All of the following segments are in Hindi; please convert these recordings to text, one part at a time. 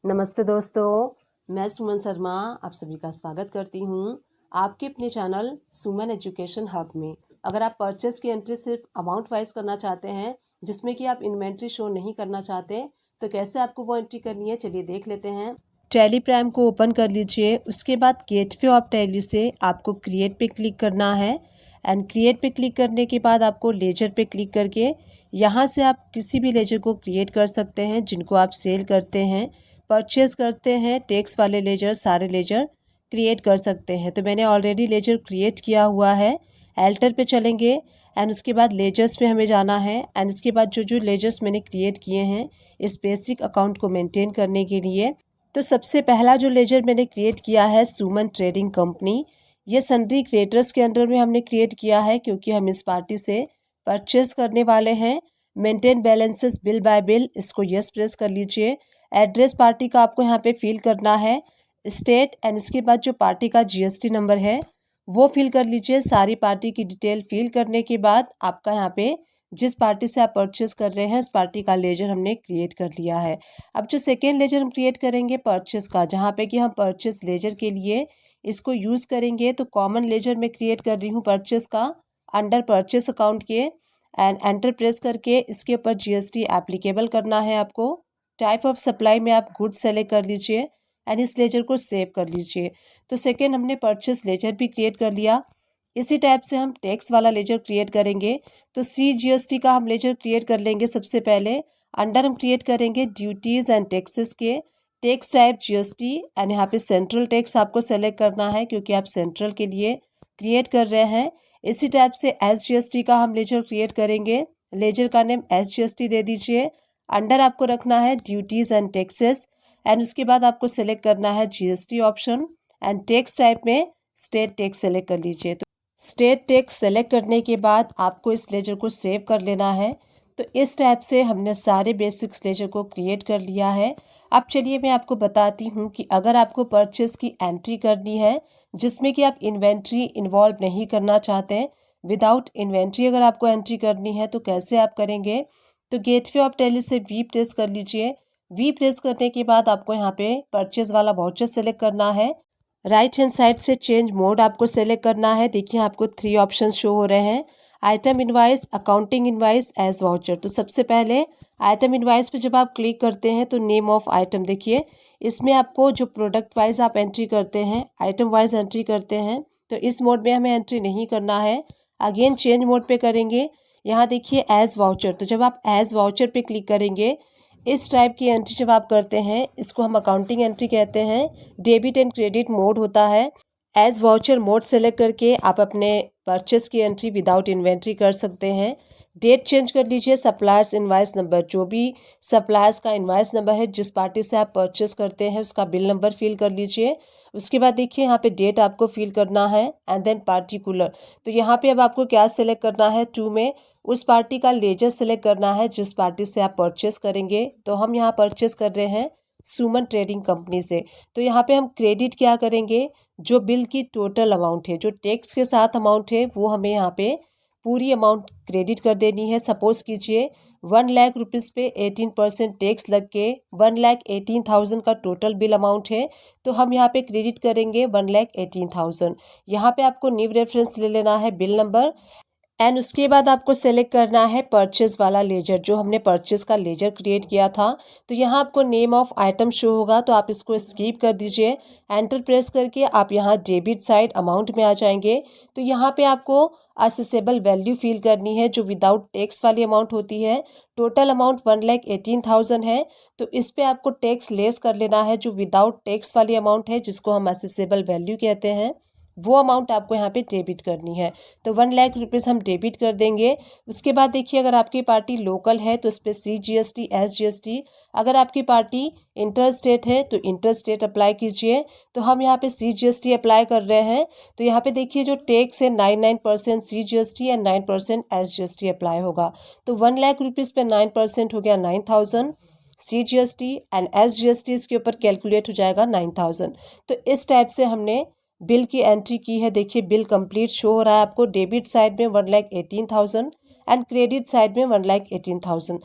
नमस्ते दोस्तों, मैं सुमन शर्मा आप सभी का स्वागत करती हूँ आपके अपने चैनल सुमन एजुकेशन हब में। अगर आप परचेस की एंट्री सिर्फ अमाउंट वाइज करना चाहते हैं, जिसमें कि आप इन्वेंट्री शो नहीं करना चाहते, तो कैसे आपको वो एंट्री करनी है चलिए देख लेते हैं। टैली प्राइम को ओपन कर लीजिए। उसके बाद गेटवे ऑफ टैली से आपको क्रिएट पे क्लिक करना है एंड क्रिएट पे क्लिक करने के बाद आपको लेजर पे क्लिक करके यहाँ से आप किसी भी लेजर को क्रिएट कर सकते हैं जिनको आप सेल करते हैं, परचेज़ करते हैं। टैक्स वाले लेजर सारे लेजर क्रिएट कर सकते हैं। तो मैंने ऑलरेडी लेजर क्रिएट किया हुआ है। एल्टर पे चलेंगे एंड उसके बाद लेजर्स पे हमें जाना है एंड इसके बाद जो लेजर्स मैंने क्रिएट किए हैं इस बेसिक अकाउंट को मेंटेन करने के लिए, तो सबसे पहला जो लेजर मैंने क्रिएट किया है सुमन ट्रेडिंग कंपनी। ये सन्ड्री क्रिएटर्स के अंडर में हमने क्रिएट किया है क्योंकि हम इस पार्टी से परचेस करने वाले हैं। Maintain balances bill bye bill, इसको यस प्रेस कर लीजिए। एड्रेस पार्टी का आपको यहाँ पे फिल करना है, स्टेट एंड इसके बाद जो पार्टी का जीएसटी नंबर है वो फिल कर लीजिए। सारी पार्टी की डिटेल फिल करने के बाद आपका यहाँ पे जिस पार्टी से आप परचेस कर रहे हैं उस पार्टी का लेजर हमने क्रिएट कर लिया है। अब जो सेकेंड लेजर हम क्रिएट करेंगे परचेस का, जहाँ पे कि हम परचेस लेजर के लिए इसको यूज़ करेंगे, तो कॉमन लेजर में क्रिएट कर रही हूँ परचेस का अंडर परचेस अकाउंट के एंड एंटर प्रेस करके इसके ऊपर जीएसटी एप्लीकेबल करना है आपको। टाइप ऑफ सप्लाई में आप गुड सेलेक्ट कर लीजिए एंड इस लेजर को सेव कर लीजिए। तो सेकेंड हमने परचेस लेजर भी क्रिएट कर लिया। इसी टाइप से हम टैक्स वाला लेजर क्रिएट करेंगे। तो CGST का हम लेजर क्रिएट कर लेंगे। सबसे पहले अंडर हम क्रिएट करेंगे ड्यूटीज़ एंड टैक्सेस के, टैक्स टाइप GST एंड यहाँ पे सेंट्रल टैक्स आपको सेलेक्ट करना है क्योंकि आप सेंट्रल के लिए क्रिएट कर रहे हैं। इसी टाइप से SGST का हम लेजर क्रिएट करेंगे। लेजर का नेम SGST दे दीजिए। अंडर आपको रखना है ड्यूटीज़ एंड टैक्सेस एंड उसके बाद आपको सेलेक्ट करना है GST option and tax type में स्टेट टैक्स सेलेक्ट कर लीजिए। तो स्टेट टैक्स सेलेक्ट करने के बाद आपको इस लेजर को सेव कर लेना है। तो इस टाइप से हमने सारे बेसिक्स लेजर को क्रिएट कर लिया है। अब चलिए मैं आपको बताती हूँ कि अगर आपको परचेस की एंट्री करनी है जिसमें कि आप इन्वेंट्री इन्वॉल्व नहीं करना चाहते, विदाउट इन्वेंट्री अगर आपको एंट्री करनी है तो कैसे आप करेंगे। तो गेटवे ऑफ टैली से वी प्रेस कर लीजिए। वी प्रेस करने के बाद आपको यहाँ पे परचेज वाला वाउचर सेलेक्ट करना है। राइट हैंड साइड से चेंज मोड आपको सेलेक्ट करना है। देखिए आपको 3 ऑप्शंस शो हो रहे हैं, item invoice, accounting invoice, as voucher. तो सबसे पहले आइटम इनवाइस पे जब आप क्लिक करते हैं तो नेम ऑफ आइटम देखिए, इसमें आपको जो प्रोडक्ट वाइज आप एंट्री करते हैं, आइटम वाइज एंट्री करते हैं, तो इस मोड में हमें एंट्री नहीं करना है। अगेन चेंज मोड पे करेंगे। यहाँ देखिए एज वाउचर, तो जब आप एज वाउचर पे क्लिक करेंगे इस टाइप की एंट्री जब आप करते हैं इसको हम अकाउंटिंग एंट्री कहते हैं। डेबिट एंड क्रेडिट मोड होता है। एज वाउचर मोड सेलेक्ट करके आप अपने परचेस की एंट्री विदाउट इन्वेंट्री कर सकते हैं। डेट चेंज कर लीजिए। सप्लायर्स इनवाइस नंबर, जो भी सप्लायर्स का इनवाइस नंबर है जिस पार्टी से आप परचेस करते हैं उसका बिल नंबर फिल कर लीजिए। उसके बाद देखिए यहाँ पे डेट आपको फिल करना है एंड देन पार्टिकुलर। तो यहाँ पे अब आपको क्या सेलेक्ट करना है, टू में उस पार्टी का लेजर सेलेक्ट करना है जिस पार्टी से आप परचेस करेंगे। तो हम यहाँ परचेस कर रहे हैं सुमन ट्रेडिंग कंपनी से। तो यहाँ पे हम क्रेडिट क्या करेंगे, जो बिल की टोटल अमाउंट है, जो टैक्स के साथ अमाउंट है वो हमें यहाँ पे पूरी अमाउंट क्रेडिट कर देनी है। सपोज कीजिए 1 लाख रुपीज़ पे 18% टैक्स लग के 1,18,000 का टोटल बिल अमाउंट है, तो हम यहाँ पे क्रेडिट करेंगे 1,18,000। यहाँ पे आपको न्यू रेफरेंस ले लेना है बिल नंबर एंड उसके बाद आपको सेलेक्ट करना है परचेस वाला लेजर, जो हमने परचेस का लेजर क्रिएट किया था। तो यहाँ आपको नेम ऑफ आइटम शो होगा तो आप इसको स्किप कर दीजिए। एंटर प्रेस करके आप यहाँ डेबिट साइड अमाउंट में आ जाएंगे। तो यहाँ पे आपको असेसेबल वैल्यू फिल करनी है जो विदाउट टैक्स वाली अमाउंट होती है। टोटल अमाउंट 1,18,000 है, तो इस पे आपको टैक्स लेस कर लेना है जो विदाउट टैक्स वाली अमाउंट है जिसको हम असेसेबल वैल्यू कहते हैं, वो अमाउंट आपको यहाँ पे डेबिट करनी है। तो 1 लाख रुपीज़ हम डेबिट कर देंगे। उसके बाद देखिए अगर आपकी पार्टी लोकल है तो उस पर CGST SGST, अगर आपकी पार्टी इंटर स्टेट है तो इंटर स्टेट अप्लाई कीजिए। तो हम यहाँ पे CGST अप्लाई कर रहे हैं। तो यहाँ पे देखिए जो टैक्स है 99% CGST एंड 9% SGST अप्लाई होगा। तो 1 लाख रुपीज़ पे 9% हो गया 9,000, CGST एंड SGST इसके ऊपर कैलकुलेट हो जाएगा 9,000। तो इस टाइप से हमने बिल की एंट्री की है। देखिए बिल कंप्लीट शो हो रहा है आपको। डेबिट साइड में 1,18,000 एंड क्रेडिट साइड में 1,18,000।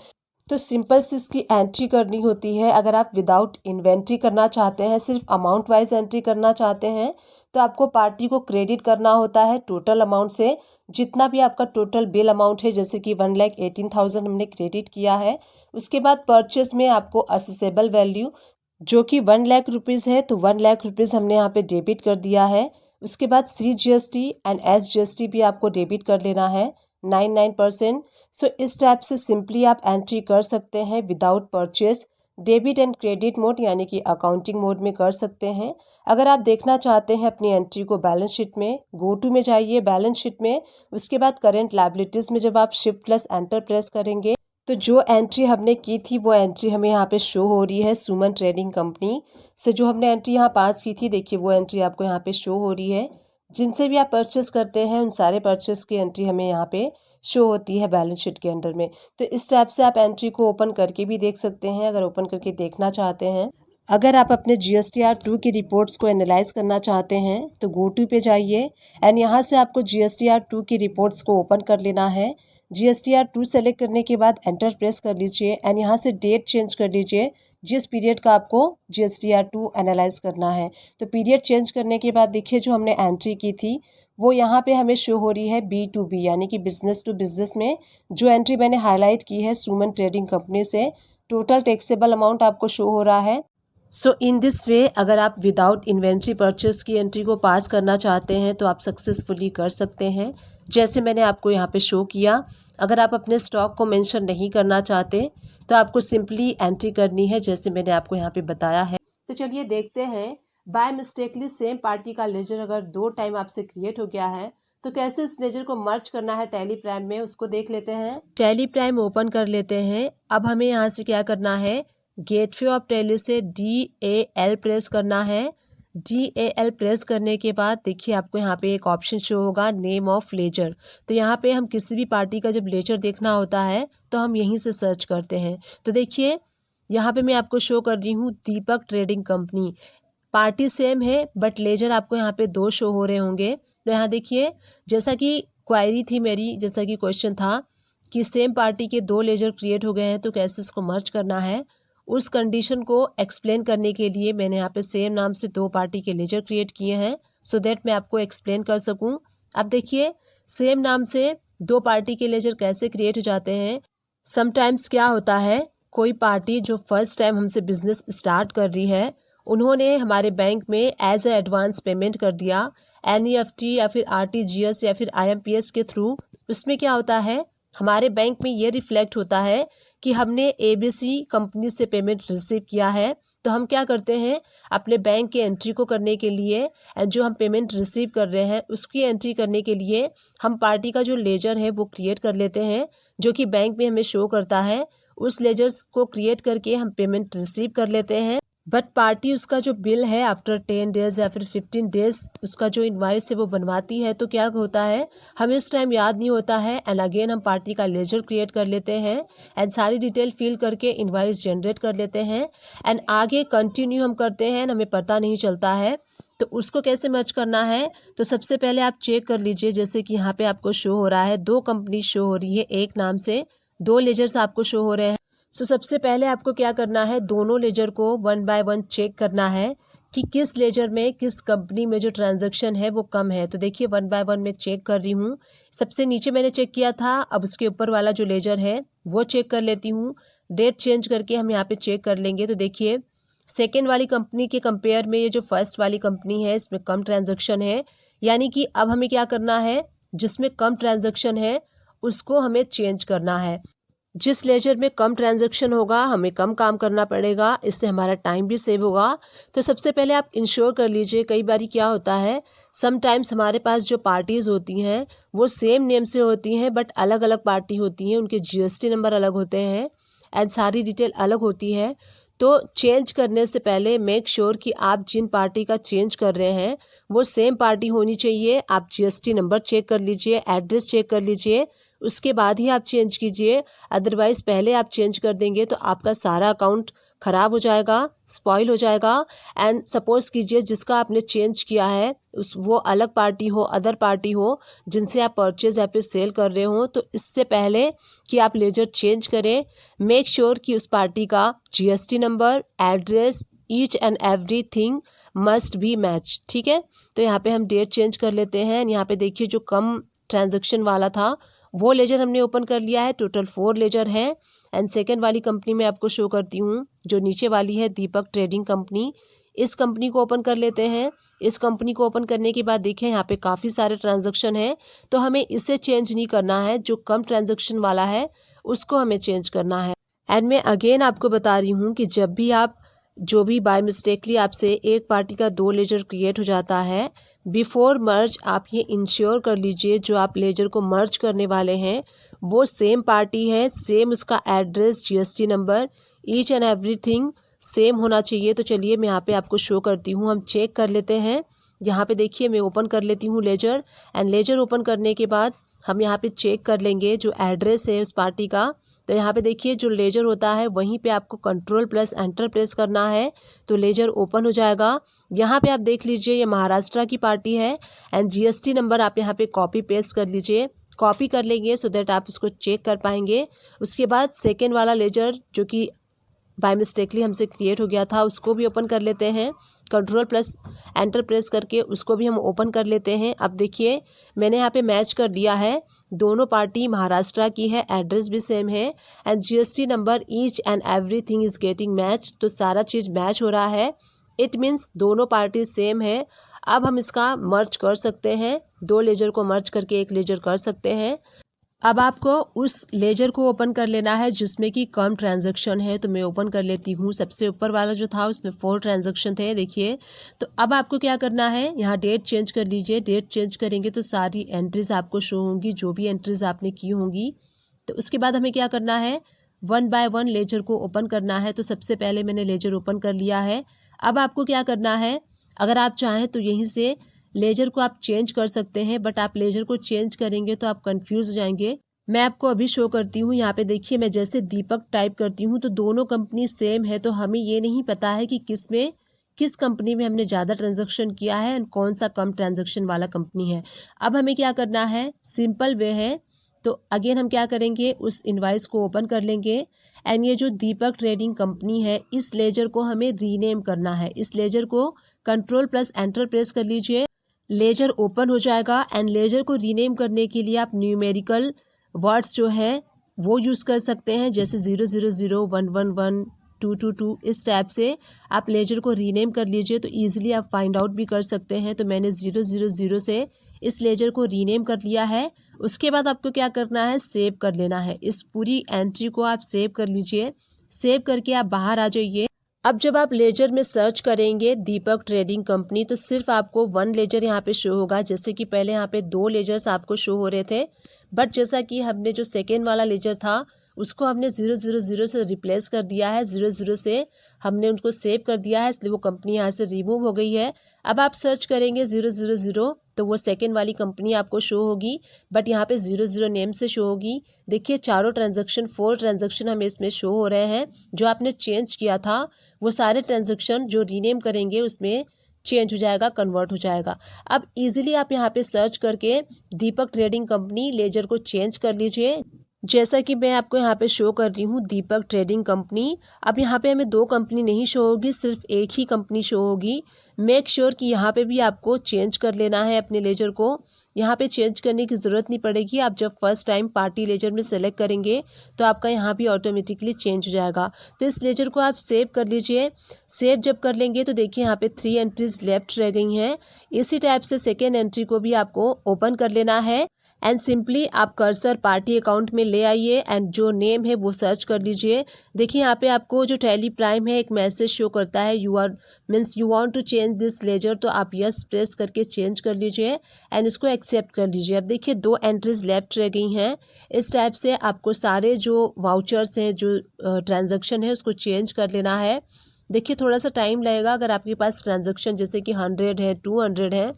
तो सिंपल सी इसकी एंट्री करनी होती है। अगर आप विदाउट इन्वेंट्री करना चाहते हैं, सिर्फ अमाउंट वाइज एंट्री करना चाहते हैं, तो आपको पार्टी को क्रेडिट करना होता है टोटल अमाउंट से। जितना भी आपका टोटल बिल अमाउंट है, जैसे कि 1,18,000 हमने क्रेडिट किया है। उसके बाद परचेज में आपको असेसेबल वैल्यू जो कि 1,00,000 रुपीज़ है, तो 1,00,000 रुपीज़ हमने यहाँ पे डेबिट कर दिया है। उसके बाद CGST एंड SGST भी आपको डेबिट कर लेना है 99%। सो इस टाइप से सिंपली आप एंट्री कर सकते हैं without purchase. Debit and credit mode यानी कि अकाउंटिंग मोड में कर सकते हैं। अगर आप देखना चाहते हैं अपनी एंट्री को बैलेंस शीट में, गो टू में जाइए बैलेंस शीट में। उसके बाद करेंट लायबिलिटीज़ में जब आप शिफ्ट प्लस एंटर प्रेस करेंगे तो जो एंट्री हमने की थी वो एंट्री हमें यहाँ पे शो हो रही है। सुमन ट्रेडिंग कंपनी से जो हमने एंट्री यहाँ पास की थी, देखिए वो एंट्री आपको यहाँ पे शो हो रही है। जिनसे भी आप परचेस करते हैं उन सारे परचेस की एंट्री हमें यहाँ पे शो होती है बैलेंस शीट के अंडर में। तो इस टाइप से आप एंट्री को ओपन करके भी देख सकते हैं, अगर ओपन करके देखना चाहते हैं। अगर आप अपने GSTR 2 की रिपोर्ट्स को एनालाइज करना चाहते हैं तो गो टू पे जाइए एंड यहाँ से आपको GSTR 2 की रिपोर्ट्स को ओपन कर लेना है। GSTR 2 सेलेक्ट करने के बाद एंटर प्रेस कर लीजिए एंड यहाँ से डेट चेंज कर लीजिए जिस पीरियड का आपको GSTR 2 एनालाइज करना है। तो पीरियड चेंज करने के बाद देखिए जो हमने एंट्री की थी वो यहाँ पे हमें शो हो रही है B2B यानी कि बिजनेस टू बिजनेस में। जो एंट्री मैंने हाईलाइट की है सुमन ट्रेडिंग कंपनी से, टोटल टैक्सेबल अमाउंट आपको शो हो रहा है। सो इन दिस वे अगर आप विदाउट इन्वेंट्री परचेस की एंट्री को पास करना चाहते हैं तो आप सक्सेसफुली कर सकते हैं, जैसे मैंने आपको यहाँ पे शो किया। अगर आप अपने स्टॉक को मेंशन नहीं करना चाहते तो आपको सिंपली एंट्री करनी है, जैसे मैंने आपको यहाँ पे बताया है। तो चलिए देखते हैं, बाय मिस्टेकली सेम पार्टी का लेजर अगर 2 टाइम आपसे क्रिएट हो गया है तो कैसे उस लेजर को मर्ज करना है टैली प्राइम में, उसको देख लेते हैं। टैली प्राइम ओपन कर लेते हैं। अब हमें यहाँ से क्या करना है, गेटवे ऑफ टैली से DAL प्रेस करना है। DAL प्रेस करने के बाद देखिए आपको यहाँ पे एक ऑप्शन शो होगा नेम ऑफ लेजर। तो यहाँ पे हम किसी भी पार्टी का जब लेजर देखना होता है तो हम यहीं से सर्च करते हैं। तो देखिए यहाँ पे मैं आपको शो कर रही हूँ दीपक ट्रेडिंग कंपनी। पार्टी सेम है बट लेजर आपको यहाँ पे 2 शो हो रहे होंगे। तो यहाँ देखिए जैसा कि क्वायरी थी मेरी, जैसा कि क्वेश्चन था कि सेम पार्टी के 2 लेजर क्रिएट हो गए हैं तो कैसे उसको मर्ज करना है, उस कंडीशन को एक्सप्लेन करने के लिए मैंने यहाँ पे सेम नाम से 2 पार्टी के लेजर क्रिएट किए हैं सो दैट मैं आपको एक्सप्लेन कर सकूं। अब देखिए सेम नाम से 2 पार्टी के लेजर कैसे क्रिएट हो जाते हैं। समटाइम्स क्या होता है, कोई पार्टी जो फर्स्ट टाइम हमसे बिजनेस स्टार्ट कर रही है उन्होंने हमारे बैंक में एज ए एडवांस पेमेंट कर दिया NEFT या फिर RTGS या फिर IMPS के थ्रू। उसमें क्या होता है, हमारे बैंक में ये रिफ्लेक्ट होता है कि हमने ABC कंपनी से पेमेंट रिसीव किया है। तो हम क्या करते हैं, अपने बैंक के एंट्री को करने के लिए जो हम पेमेंट रिसीव कर रहे हैं उसकी एंट्री करने के लिए हम पार्टी का जो लेजर है वो क्रिएट कर लेते हैं, जो कि बैंक में हमें शो करता है। उस लेजर्स को क्रिएट करके हम पेमेंट रिसीव कर लेते हैं। बट पार्टी उसका जो बिल है आफ्टर 10 डेज या फिर 15 डेज उसका जो इनवाइस है वो बनवाती है। तो क्या होता है, हमें इस टाइम याद नहीं होता है एंड अगेन हम पार्टी का लेजर क्रिएट कर लेते हैं एंड सारी डिटेल फिल करके इनवाइस जनरेट कर लेते हैं एंड आगे कंटिन्यू हम करते हैं, हमें पता नहीं चलता है। तो उसको कैसे मर्ज करना है, तो सबसे पहले आप चेक कर लीजिए, जैसे कि यहाँ पे आपको शो हो रहा है 2 कंपनी शो हो रही है, एक नाम से 2 लेजर्स आपको शो हो रहे हैं। सो सबसे पहले आपको क्या करना है, दोनों लेजर को 1 बाय 1 चेक करना है कि किस लेजर में किस कंपनी में जो ट्रांजैक्शन है वो कम है। तो देखिए 1 बाय 1 मैं चेक कर रही हूँ। सबसे नीचे मैंने चेक किया था, अब उसके ऊपर वाला जो लेजर है वो चेक कर लेती हूँ। डेट चेंज करके हम यहाँ पे चेक कर लेंगे। तो देखिए सेकेंड वाली कंपनी के कंपेयर में ये जो फर्स्ट वाली कंपनी है इसमें कम ट्रांजैक्शन है, यानी कि अब हमें क्या करना है, जिसमें कम ट्रांजैक्शन है उसको हमें चेंज करना है। जिस लेजर में कम ट्रांजैक्शन होगा हमें कम काम करना पड़ेगा, इससे हमारा टाइम भी सेव होगा। तो सबसे पहले आप इंश्योर कर लीजिए। कई बार क्या होता है, समटाइम्स हमारे पास जो पार्टीज़ होती हैं वो सेम नेम से होती हैं बट अलग अलग पार्टी होती हैं, उनके GST नंबर अलग होते हैं एंड सारी डिटेल अलग होती है। तो चेंज करने से पहले मेक श्योर कि आप जिन पार्टी का चेंज कर रहे हैं वो सेम पार्टी होनी चाहिए। आप GST नंबर चेक कर लीजिए, एड्रेस चेक कर लीजिए, उसके बाद ही आप चेंज कीजिए। अदरवाइज़ पहले आप चेंज कर देंगे तो आपका सारा अकाउंट ख़राब हो जाएगा, स्पॉइल हो जाएगा। एंड सपोज़ कीजिए जिसका आपने चेंज किया है उस वो अलग पार्टी हो, अदर पार्टी हो जिनसे आप परचेज़ या फिर सेल कर रहे हो, तो इससे पहले कि आप लेजर चेंज करें, मेक श्योर कि उस पार्टी का GST number, address, each and everything must be match. ठीक है, तो यहाँ पे हम डेट चेंज कर लेते हैं। यहाँ पे देखिए जो कम ट्रांजैक्शन वाला था वो लेजर हमने ओपन कर लिया है। टोटल 4 लेजर हैं। एंड सेकेंड वाली कंपनी मैं आपको शो करती हूँ, जो नीचे वाली है दीपक ट्रेडिंग कंपनी। इस कंपनी को ओपन कर लेते हैं। इस कंपनी को ओपन करने के बाद देखिए यहाँ पे काफ़ी सारे ट्रांजैक्शन हैं, तो हमें इसे चेंज नहीं करना है, जो कम ट्रांजैक्शन वाला है उसको हमें चेंज करना है। एंड मैं अगेन आपको बता रही हूँ कि जब भी आप जो भी बाय मिस्टेकली आपसे एक पार्टी का 2 लेजर क्रिएट हो जाता है, बिफोर मर्ज आप ये इंश्योर कर लीजिए जो आप लेजर को मर्ज करने वाले हैं वो सेम पार्टी है, सेम उसका address, GST number, each and everything same होना चाहिए। तो चलिए मैं यहाँ पे आपको शो करती हूँ, हम चेक कर लेते हैं। यहाँ पे देखिए मैं ओपन कर लेती हूँ लेजर। एंड लेजर ओपन करने के बाद हम यहाँ पे चेक कर लेंगे जो एड्रेस है उस पार्टी का। तो यहाँ पे देखिए जो लेजर होता है वहीं पे आपको कंट्रोल प्लस एंटर प्रेस करना है, तो लेजर ओपन हो जाएगा। यहाँ पे आप देख लीजिए ये महाराष्ट्र की पार्टी है। एंड जीएसटी नंबर आप यहाँ पे कॉपी पेस्ट कर लीजिए, कॉपी कर लेंगे सो दैट आप उसको चेक कर पाएंगे। उसके बाद सेकेंड वाला लेजर जो कि बाय मिस्टेकली हमसे क्रिएट हो गया था उसको भी ओपन कर लेते हैं। कंट्रोल प्लस एंटर प्रेस करके उसको भी हम ओपन कर लेते हैं। अब देखिए मैंने यहाँ पे मैच कर दिया है, दोनों पार्टी महाराष्ट्र की है, एड्रेस भी सेम है and GST number, each and everything is getting match. तो सारा चीज़ मैच हो रहा है, इट मीन्स दोनों पार्टी सेम है। अब हम इसका मर्ज कर सकते हैं, 2 लेजर को मर्ज करके 1 लेजर कर सकते हैं। अब आपको उस लेजर को ओपन कर लेना है जिसमें कि कम ट्रांजैक्शन है, तो मैं ओपन कर लेती हूँ। सबसे ऊपर वाला जो था उसमें 4 ट्रांजैक्शन थे देखिए। तो अब आपको क्या करना है, यहाँ डेट चेंज कर लीजिए। डेट चेंज करेंगे तो सारी एंट्रीज आपको शो होंगी, जो भी एंट्रीज आपने की होंगी। तो उसके बाद हमें क्या करना है, 1 बाय 1 लेजर को ओपन करना है। तो सबसे पहले मैंने लेजर ओपन कर लिया है। अब आपको क्या करना है, अगर आप चाहें तो यहीं से लेजर को आप चेंज कर सकते हैं, बट आप लेजर को चेंज करेंगे तो आप कंफ्यूज हो जाएंगे। मैं आपको अभी शो करती हूँ। यहाँ पे देखिए मैं जैसे दीपक टाइप करती हूँ तो दोनों कंपनी सेम है, तो हमें ये नहीं पता है कि किस कंपनी में हमने ज़्यादा ट्रांजैक्शन किया है एंड कौन सा कम ट्रांजैक्शन वाला कंपनी है। अब हमें क्या करना है, सिंपल वे है। तो अगेन हम क्या करेंगे, उस इनवाइस को ओपन कर लेंगे एंड ये जो दीपक ट्रेडिंग कंपनी है इस लेजर को हमें रीनेम करना है। इस लेजर को कंट्रोल प्लस एंटर प्रेस कर लीजिए, लेजर ओपन हो जाएगा। एंड लेजर को रीनेम करने के लिए आप न्यूमेरिकल वर्ड्स जो है वो यूज़ कर सकते हैं, जैसे 000, 111, 222 इस टाइप से आप लेजर को रीनेम कर लीजिए, तो ईजिली आप फाइंड आउट भी कर सकते हैं। तो मैंने 000 से इस लेजर को रीनेम कर लिया है। उसके बाद आपको क्या करना है, सेव कर लेना है। इस पूरी एंट्री को आप सेव कर लीजिए। सेव करके आप बाहर आ जाइए। अब जब आप लेजर में सर्च करेंगे दीपक ट्रेडिंग कंपनी तो सिर्फ आपको 1 लेजर यहाँ पे शो होगा। जैसे कि पहले यहाँ पे 2 लेजर्स आपको शो हो रहे थे, बट जैसा कि हमने जो सेकेंड वाला लेजर था उसको हमने 000 से रिप्लेस कर दिया है, 00 से हमने उनको सेव कर दिया है, इसलिए वो कंपनी यहाँ से रिमूव हो गई है। अब आप सर्च करेंगे 000 तो वो सेकेंड वाली कंपनी आपको शो होगी, बट यहाँ पे 00 नेम से शो होगी। देखिए चारों ट्रांजैक्शन 4 ट्रांजैक्शन हमें इसमें शो हो रहे हैं। जो आपने चेंज किया था वो सारे ट्रांजैक्शन जो रीनेम करेंगे उसमें चेंज हो जाएगा, कन्वर्ट हो जाएगा। अब इजीली आप यहाँ पे सर्च करके दीपक ट्रेडिंग कंपनी लेजर को चेंज कर लीजिए, जैसा कि मैं आपको यहाँ पे शो कर रही हूँ दीपक ट्रेडिंग कंपनी। अब यहाँ पे हमें 2 कंपनी नहीं शो होगी, सिर्फ एक ही कंपनी शो होगी। मेक श्योर कि यहाँ पे भी आपको चेंज कर लेना है अपने लेजर को। यहाँ पे चेंज करने की ज़रूरत नहीं पड़ेगी। आप जब फर्स्ट टाइम पार्टी लेजर में सेलेक्ट करेंगे तो आपका यहाँ भी ऑटोमेटिकली चेंज हो जाएगा। तो इस लेजर को आप सेव कर लीजिए। सेव जब कर लेंगे तो देखिए यहाँ पे 3 एंट्रीज लेफ्ट रह गई हैं। इसी टाइप से सेकेंड एंट्री को भी आपको ओपन कर लेना है एंड सिंपली आप कर्सर पार्टी अकाउंट में ले आइए एंड जो नेम है वो सर्च कर लीजिए। देखिए यहाँ पे आपको जो टैली प्राइम है एक मैसेज शो करता है, you want to change this ledger, तो आप यस प्रेस करके चेंज कर लीजिए एंड इसको एक्सेप्ट कर लीजिए। अब देखिए 2 एंट्रीज लेफ्ट रह गई हैं। इस टाइप से आपको सारे जो वाउचर्स हैं, जो ट्रांजेक्शन है उसको चेंज कर लेना है। देखिए थोड़ा सा टाइम लगेगा। अगर आपके पास ट्रांजेक्शन जैसे कि 100 है, 200 है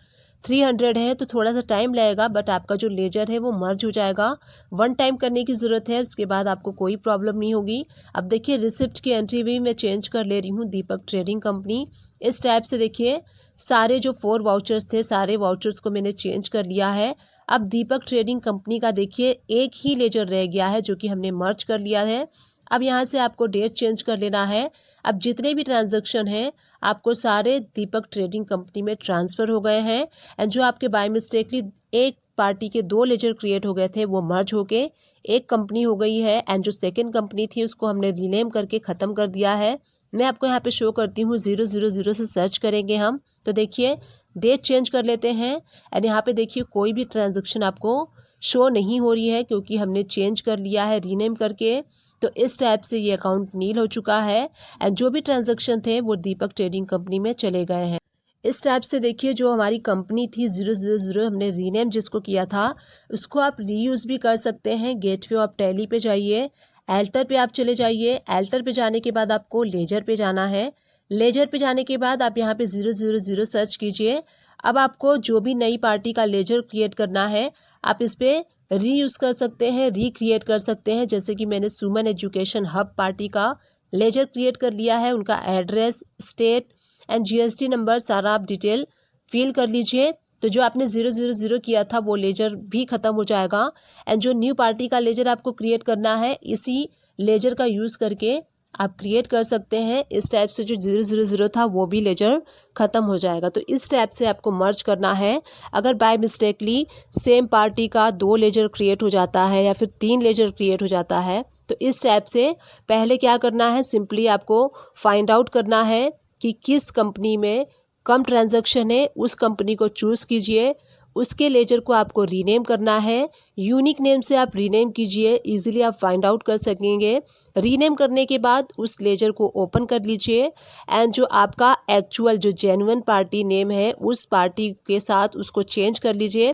300 है तो थोड़ा सा टाइम लगेगा, बट आपका जो लेजर है वो मर्ज हो जाएगा। वन टाइम करने की ज़रूरत है, उसके बाद आपको कोई प्रॉब्लम नहीं होगी। अब देखिए रिसिप्ट की एंट्री भी मैं चेंज कर ले रही हूँ, दीपक ट्रेडिंग कंपनी। इस टाइप से देखिए सारे जो 4 वाउचर्स थे, सारे वाउचर्स को मैंने चेंज कर लिया है। अब दीपक ट्रेडिंग कंपनी का देखिए एक ही लेजर रह गया है जो कि हमने मर्ज कर लिया है। अब यहाँ से आपको डेट चेंज कर लेना है। अब जितने भी ट्रांजैक्शन हैं आपको सारे दीपक ट्रेडिंग कंपनी में ट्रांसफ़र हो गए हैं। एंड जो आपके बाय मिस्टेकली एक पार्टी के 2 लेजर क्रिएट हो गए थे वो मर्ज होके एक कंपनी हो गई है। एंड जो सेकंड कंपनी थी उसको हमने रीनेम करके ख़त्म कर दिया है। मैं आपको यहाँ पे शो करती हूँ, 000 से सर्च करेंगे हम तो देखिए डेट चेंज कर लेते हैं। एंड यहाँ पे देखिए कोई भी ट्रांजेक्शन आपको शो नहीं हो रही है क्योंकि हमने चेंज कर लिया है रीनेम करके। तो इस टाइप से ये अकाउंट नील हो चुका है एंड जो भी ट्रांजैक्शन थे वो दीपक ट्रेडिंग कंपनी में चले गए हैं। इस टाइप से देखिए जो हमारी कंपनी थी 000 हमने रीनेम जिसको किया था उसको आप रीयूज़ भी कर सकते हैं। गेटवे ऑफ टैली पे जाइए, एल्टर पे आप चले जाइए। एल्टर पे जाने के बाद आपको लेजर पे जाना है। लेजर पे जाने के बाद आप यहाँ पे 000 सर्च कीजिए। अब आपको जो भी नई पार्टी का लेजर क्रिएट करना है आप इस पर रीयूज़ कर सकते हैं, रिक्रिएट कर सकते हैं। जैसे कि मैंने सुमन एजुकेशन हब पार्टी का लेजर क्रिएट कर लिया है, उनका address, state and GST number सारा आप डिटेल फिल कर लीजिए। तो जो आपने 000 किया था वो लेजर भी ख़त्म हो जाएगा। एंड जो न्यू पार्टी का लेजर आपको क्रिएट करना है इसी लेजर का यूज़ करके आप क्रिएट कर सकते हैं। इस टाइप से जो 000 था वो भी लेजर ख़त्म हो जाएगा। तो इस टाइप से आपको मर्ज करना है। अगर बाय मिस्टेकली सेम पार्टी का 2 लेजर क्रिएट हो जाता है या फिर 3 लेजर क्रिएट हो जाता है तो इस टाइप से पहले क्या करना है, सिंपली आपको फाइंड आउट करना है कि किस कंपनी में कम ट्रांजैक्शन है, उस कंपनी को चूज़ कीजिए। उसके लेजर को आपको रीनेम करना है। यूनिक नेम से आप रीनेम कीजिए, इजीली आप फाइंड आउट कर सकेंगे। रीनेम करने के बाद उस लेजर को ओपन कर लीजिए एंड जो आपका एक्चुअल जो जेन्युइन पार्टी नेम है उस पार्टी के साथ उसको चेंज कर लीजिए।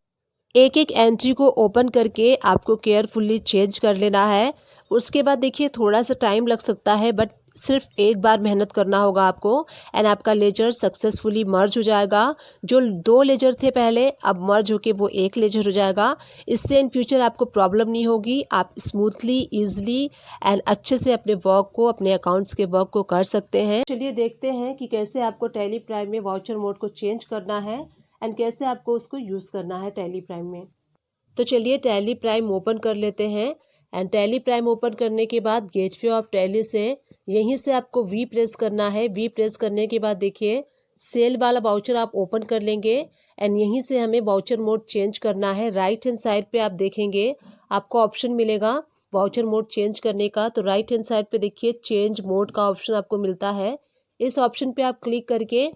एक एक एंट्री को ओपन करके आपको केयरफुली चेंज कर लेना है। उसके बाद देखिए थोड़ा सा टाइम लग सकता है बट सिर्फ एक बार मेहनत करना होगा आपको एंड आपका लेजर सक्सेसफुली मर्ज हो जाएगा। जो 2 लेजर थे पहले अब मर्ज होके वो एक लेजर हो जाएगा। इससे इन फ्यूचर आपको प्रॉब्लम नहीं होगी, आप स्मूथली ईजिली एंड अच्छे से अपने वर्क को, अपने अकाउंट्स के वर्क को कर सकते हैं। चलिए देखते हैं कि कैसे आपको टैली प्राइम में वाउचर मोड को चेंज करना है एंड कैसे आपको उसको यूज़ करना है टैली प्राइम में। तो चलिए टैली प्राइम ओपन कर लेते हैं एंड टैली प्राइम ओपन करने के बाद गेटवे ऑफ टैली से यहीं से आपको वी प्रेस करना है। वी प्रेस करने के बाद देखिए सेल वाला वाउचर आप ओपन कर लेंगे एंड यहीं से हमें वाउचर मोड चेंज करना है। राइट हैंड साइड पे आप देखेंगे आपको ऑप्शन मिलेगा वाउचर मोड चेंज करने का। तो राइट हैंड साइड पे देखिए चेंज मोड का ऑप्शन आपको मिलता है। इस ऑप्शन पे आप क्लिक करके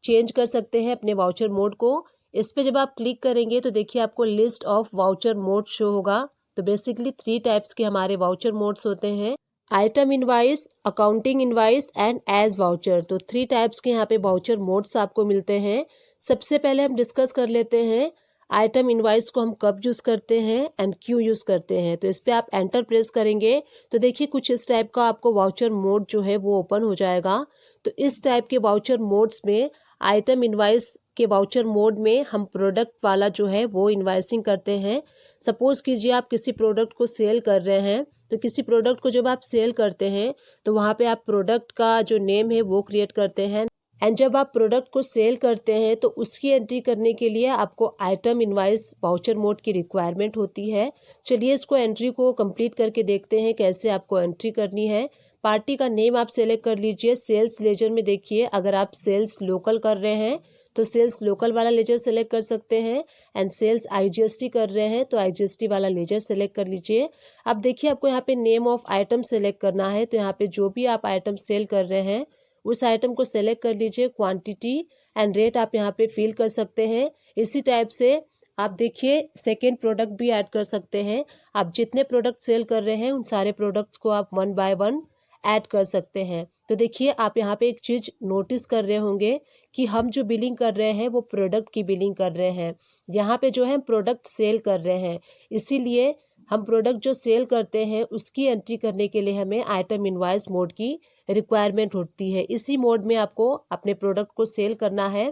चेंज कर सकते हैं अपने वाउचर मोड को। इस पे जब आप क्लिक करेंगे तो देखिए आपको list of voucher mode show होगा। तो बेसिकली 3 टाइप्स के हमारे वाउचर मोड्स होते हैं, item invoice, accounting invoice and as voucher. तो 3 टाइप्स के यहाँ पे वाउचर मोड्स आपको मिलते हैं। सबसे पहले हम डिस्कस कर लेते हैं आइटम इनवाइस को हम कब यूज़ करते हैं एंड क्यों यूज़ करते हैं। तो इस पर आप एंटर प्रेस करेंगे तो देखिए कुछ इस टाइप का आपको वाउचर मोड जो है वो ओपन हो जाएगा। तो इस टाइप के वाउचर मोड्स में आइटम इनवाइस के वाउचर मोड में हम प्रोडक्ट वाला जो है वो इनवाइसिंग करते हैं। सपोज़ कीजिए आप किसी प्रोडक्ट को सेल कर रहे हैं तो किसी प्रोडक्ट को जब आप सेल करते हैं तो वहाँ पे आप प्रोडक्ट का जो नेम है वो क्रिएट करते हैं एंड जब आप प्रोडक्ट को सेल करते हैं तो उसकी एंट्री करने के लिए आपको आइटम इनवाइस वाउचर मोड की रिक्वायरमेंट होती है। चलिए इसको एंट्री को कंप्लीट करके देखते हैं कैसे आपको एंट्री करनी है। पार्टी का नेम आप सेलेक्ट कर लीजिए। सेल्स लेजर में देखिए अगर आप सेल्स लोकल कर रहे हैं तो सेल्स लोकल वाला लेजर सेलेक्ट कर सकते हैं एंड सेल्स आईजीएसटी कर रहे हैं तो आईजीएसटी वाला लेजर सेलेक्ट कर लीजिए। अब देखिए आपको यहाँ पे नेम ऑफ आइटम सेलेक्ट करना है। तो यहाँ पे जो भी आप आइटम सेल कर रहे हैं उस आइटम को सेलेक्ट कर लीजिए। क्वांटिटी एंड रेट आप यहाँ पे फिल कर सकते हैं। इसी टाइप से आप देखिए सेकेंड प्रोडक्ट भी ऐड कर सकते हैं। आप जितने प्रोडक्ट सेल कर रहे हैं उन सारे प्रोडक्ट्स को आप 1 बाय 1 ऐड कर सकते हैं। तो देखिए आप यहाँ पे एक चीज़ नोटिस कर रहे होंगे कि हम जो बिलिंग कर रहे हैं वो प्रोडक्ट की बिलिंग कर रहे हैं। यहाँ पे जो है प्रोडक्ट सेल कर रहे हैं, इसीलिए हम प्रोडक्ट जो सेल करते हैं उसकी एंट्री करने के लिए हमें आइटम इनवाइस मोड की रिक्वायरमेंट होती है। इसी मोड में आपको अपने प्रोडक्ट को सेल करना है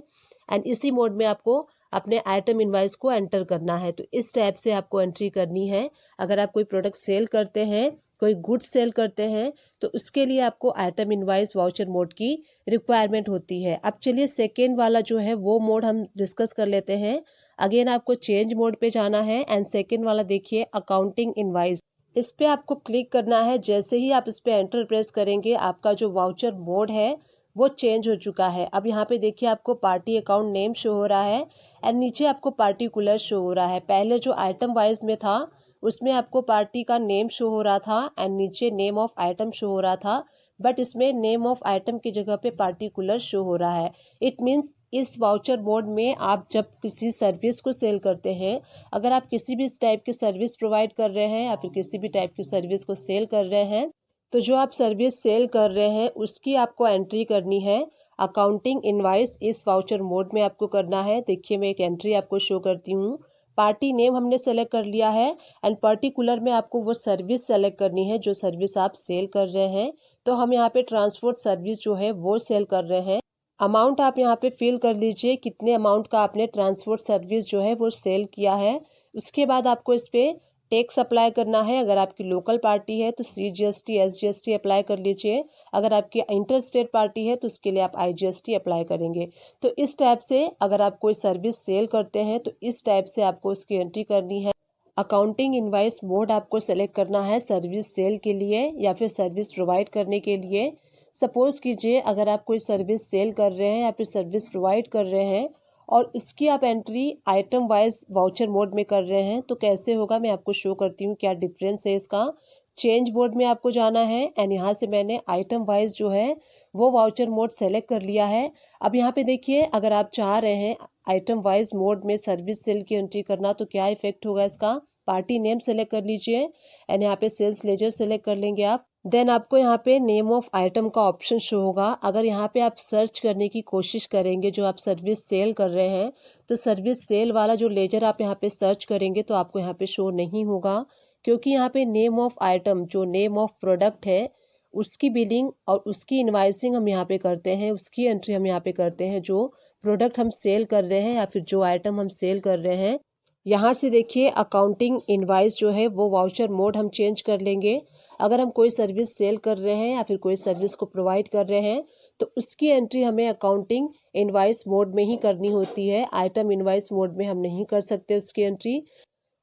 एंड इसी मोड में आपको अपने आइटम इनवाइस को एंटर करना है। तो इस टाइप से आपको एंट्री करनी है। अगर आप कोई प्रोडक्ट सेल करते हैं, कोई गुड्स सेल करते हैं, तो उसके लिए आपको आइटम इनवाइस वाउचर मोड की रिक्वायरमेंट होती है। अब चलिए सेकेंड वाला जो है वो मोड हम डिस्कस कर लेते हैं। अगेन आपको चेंज मोड पे जाना है एंड सेकेंड वाला देखिए अकाउंटिंग इनवाइस, इस पे आपको क्लिक करना है। जैसे ही आप इस पे एंटर प्रेस करेंगे आपका जो वाउचर मोड है वो चेंज हो चुका है। अब यहाँ पे देखिए आपको पार्टी अकाउंट नेम शो हो रहा है एंड नीचे आपको पार्टिकुलर शो हो रहा है। पहले जो आइटम वाइज में था उसमें आपको पार्टी का नेम शो हो रहा था एंड नीचे नेम ऑफ आइटम शो हो रहा था, बट इसमें नेम ऑफ आइटम की जगह पे पार्टिकुलर शो हो रहा है। इट मीन्स इस वाउचर मोड में आप जब किसी सर्विस को सेल करते हैं, अगर आप किसी भी टाइप की सर्विस प्रोवाइड कर रहे हैं या फिर किसी भी टाइप की सर्विस को सेल कर रहे हैं, तो जो आप सर्विस सेल कर रहे हैं उसकी आपको एंट्री करनी है। अकाउंटिंग इनवाइस इस वाउचर मोड में आपको करना है। देखिए मैं एक एंट्री आपको शो करती हूँ। पार्टी नेम हमने सेलेक्ट कर लिया है एंड पर्टिकुलर में आपको वो सर्विस सेलेक्ट करनी है जो सर्विस आप सेल कर रहे हैं। तो हम यहाँ पे ट्रांसपोर्ट सर्विस जो है वो सेल कर रहे हैं। अमाउंट आप यहाँ पे फिल कर लीजिए, कितने अमाउंट का आपने ट्रांसपोर्ट सर्विस जो है वो सेल किया है। उसके बाद आपको इस पे टैक्स अप्लाई करना है। अगर आपकी लोकल पार्टी है तो CGST SGST अप्लाई कर लीजिए। अगर आपकी इंटर स्टेट पार्टी है तो उसके लिए आप IGST अप्लाई करेंगे। तो इस टाइप से अगर आप कोई सर्विस सेल करते हैं तो इस टाइप से आपको उसकी एंट्री करनी है। अकाउंटिंग इनवाइस मोड आपको सेलेक्ट करना है सर्विस सेल के लिए या फिर सर्विस प्रोवाइड करने के लिए। सपोज कीजिए अगर आप कोई सर्विस सेल कर रहे हैं या फिर सर्विस प्रोवाइड कर रहे हैं और इसकी आप entry item wise voucher mode में कर रहे हैं, तो कैसे होगा मैं आपको शो करती हूँ क्या डिफरेंस है इसका। चेंज मोड में आपको जाना है एंड यहाँ से मैंने आइटम वाइज जो है वो वाउचर मोड सेलेक्ट कर लिया है। अब यहाँ पे देखिए अगर आप चाह रहे हैं आइटम वाइज मोड में सर्विस सेल की एंट्री करना तो क्या इफेक्ट होगा इसका। पार्टी नेम सेलेक्ट कर लीजिए एंड यहाँ पे सेल्स लेजर सेलेक्ट कर लेंगे आप। देन आपको यहाँ पे नेम ऑफ आइटम का ऑप्शन शो होगा। अगर यहाँ पे आप सर्च करने की कोशिश करेंगे जो आप सर्विस सेल कर रहे हैं, तो सर्विस सेल वाला जो लेजर आप यहाँ पे सर्च करेंगे तो आपको यहाँ पे शो नहीं होगा, क्योंकि यहाँ पे नेम ऑफ आइटम जो नेम ऑफ प्रोडक्ट है उसकी बिलिंग और उसकी इनवाइसिंग हम यहाँ पे करते हैं, उसकी एंट्री हम यहाँ पे करते हैं। जो प्रोडक्ट हम सेल कर रहे हैं या फिर जो आइटम हम सेल कर रहे हैं, यहाँ से देखिए अकाउंटिंग इनवाइस जो है वो वाउचर मोड हम चेंज कर लेंगे। अगर हम कोई सर्विस सेल कर रहे हैं या फिर कोई सर्विस को प्रोवाइड कर रहे हैं तो उसकी एंट्री हमें अकाउंटिंग इनवाइस मोड में ही करनी होती है। आइटम इनवाइस मोड में हम नहीं कर सकते उसकी एंट्री।